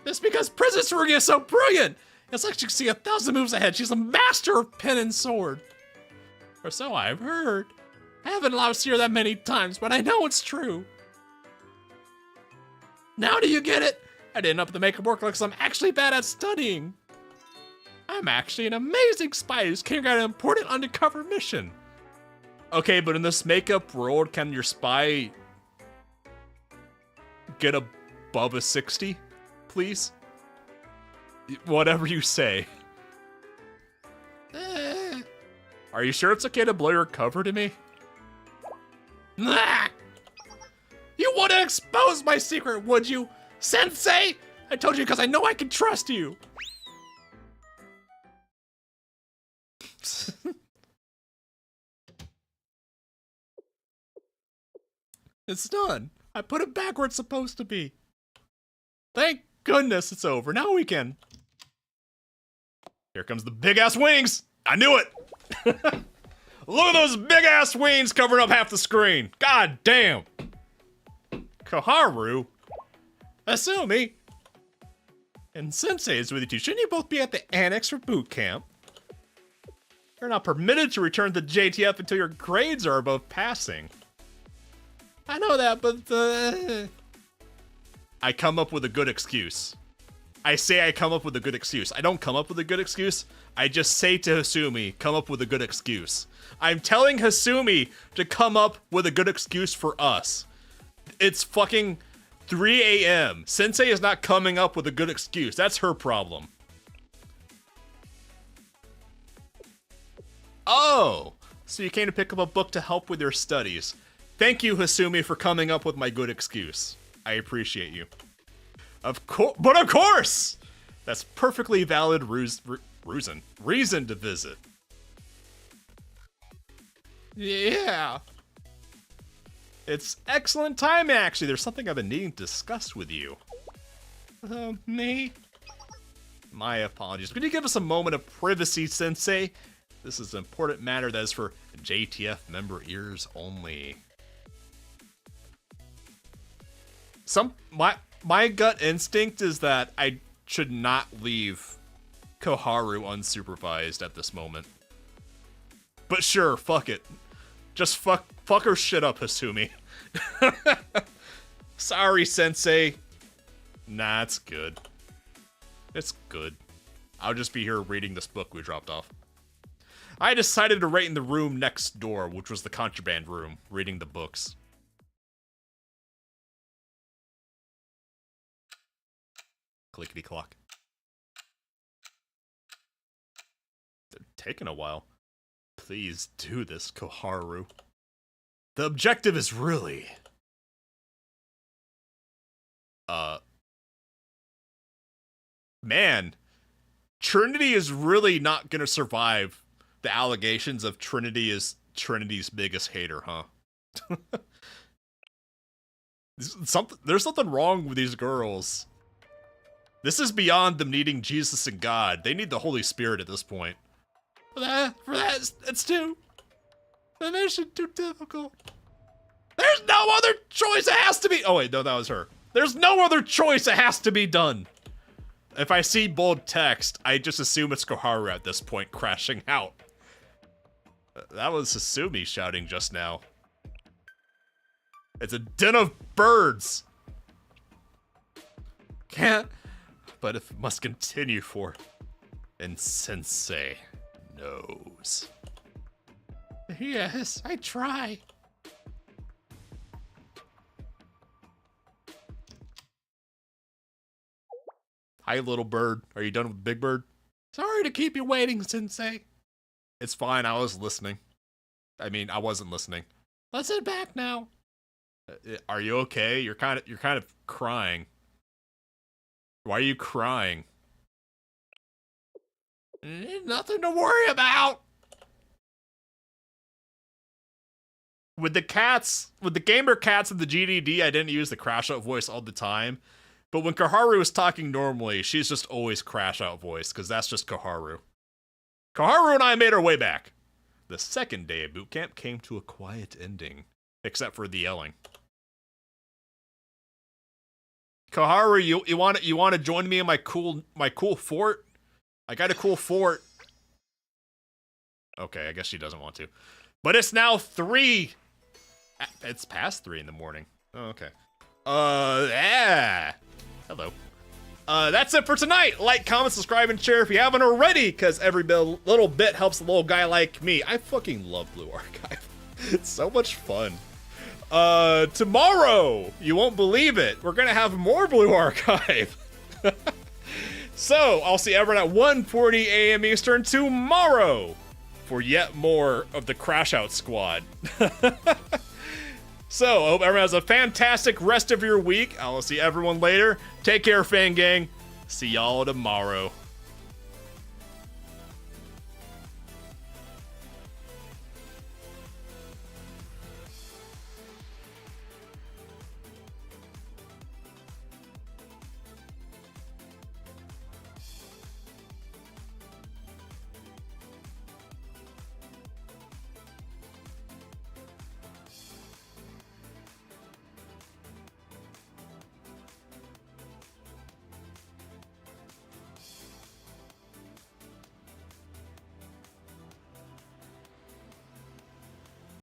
Speaker 1: It's because President Tsurugi is so brilliant! It's like she can see 1,000 moves ahead. She's a master of pen and sword. Or so I've heard. I haven't allowed to see her that many times, but I know it's true. Now do you get it? I didn't up the makeup work because I'm actually bad at studying. I'm actually an amazing spy who's carrying out an important undercover mission. Okay, but in this makeup world, can your spy get a Bubba 60, please? Whatever you say. Are you sure it's okay to blow your cover to me? You wouldn't expose my secret, would you, Sensei? I told you because I know I can trust you. It's done. I put it back where it's supposed to be. Thank goodness it's over. Now we can. Here comes the big-ass wings. I knew it. Look at those big-ass wings covering up half the screen. God damn. Koharu, Asumi, and Sensei is with you too. Shouldn't you both be at the annex for boot camp? You're not permitted to return to JTF until your grades are above passing. I know that, but I come up with a good excuse. I say I come up with a good excuse. I don't come up with a good excuse. I just say to Hasumi, come up with a good excuse. I'm telling Hasumi to come up with a good excuse for us. It's fucking 3 a.m. Sensei is not coming up with a good excuse. That's her problem. Oh, so you came to pick up a book to help with your studies. Thank you, Hasumi, for coming up with my good excuse. I appreciate you. Of course! That's perfectly valid reason to visit. Yeah. It's excellent time, actually. There's something I've been needing to discuss with you. Me? My apologies. Could you give us a moment of privacy, Sensei? This is an important matter that is for JTF member ears only. My gut instinct is that I should not leave Koharu unsupervised at this moment. But sure, fuck it. Just fuck her shit up, Hasumi. Sorry, Sensei. Nah, it's good. It's good. I'll just be here reading this book we dropped off. I decided to wait in the room next door, which was the contraband room, reading the books. Clickety clock. They're taking a while. Please do this, Koharu. The objective is really... Man, Trinity is really not gonna survive the allegations of Trinity is Trinity's biggest hater, huh? There's something wrong with these girls. This is beyond them needing Jesus and God. They need the Holy Spirit at this point. For that, it's too... The mission too difficult. There's no other choice, it has to be... Oh wait, no, that was her. There's no other choice, it has to be done. If I see bold text, I just assume it's Koharu at this point, crashing out. That was Hasumi shouting just now. It's a den of birds. Can't... But if it must continue for... And Sensei knows. Yes, I try. Hi, little bird. Are you done with Big Bird? Sorry to keep you waiting, Sensei. It's fine, I was listening. I mean, I wasn't listening. Listen back now. Are you okay? You're kind of crying. Why are you crying? Nothing to worry about. With the gamer cats and the GDD, I didn't use the crash out voice all the time. But when Koharu was talking normally, she's just always crash out voice, because that's just Koharu. Koharu and I made our way back. The second day of boot camp came to a quiet ending, except for the yelling. Koharu, you want to join me in my cool fort? I got a cool fort. Okay, I guess she doesn't want to. But it's now 3. It's past 3 in the morning. Oh, okay. Yeah. Hello. That's it for tonight. Like, comment, subscribe, and share if you haven't already, because every little bit helps a little guy like me. I fucking love Blue Archive. It's so much fun. tomorrow, you won't believe it, we're gonna have more Blue Archive. So, I'll see everyone at 1:40 a.m. Eastern tomorrow for yet more of the Crash Out Squad. So, I hope everyone has a fantastic rest of your week. I'll see everyone later. Take care, Fan Gang. See y'all tomorrow.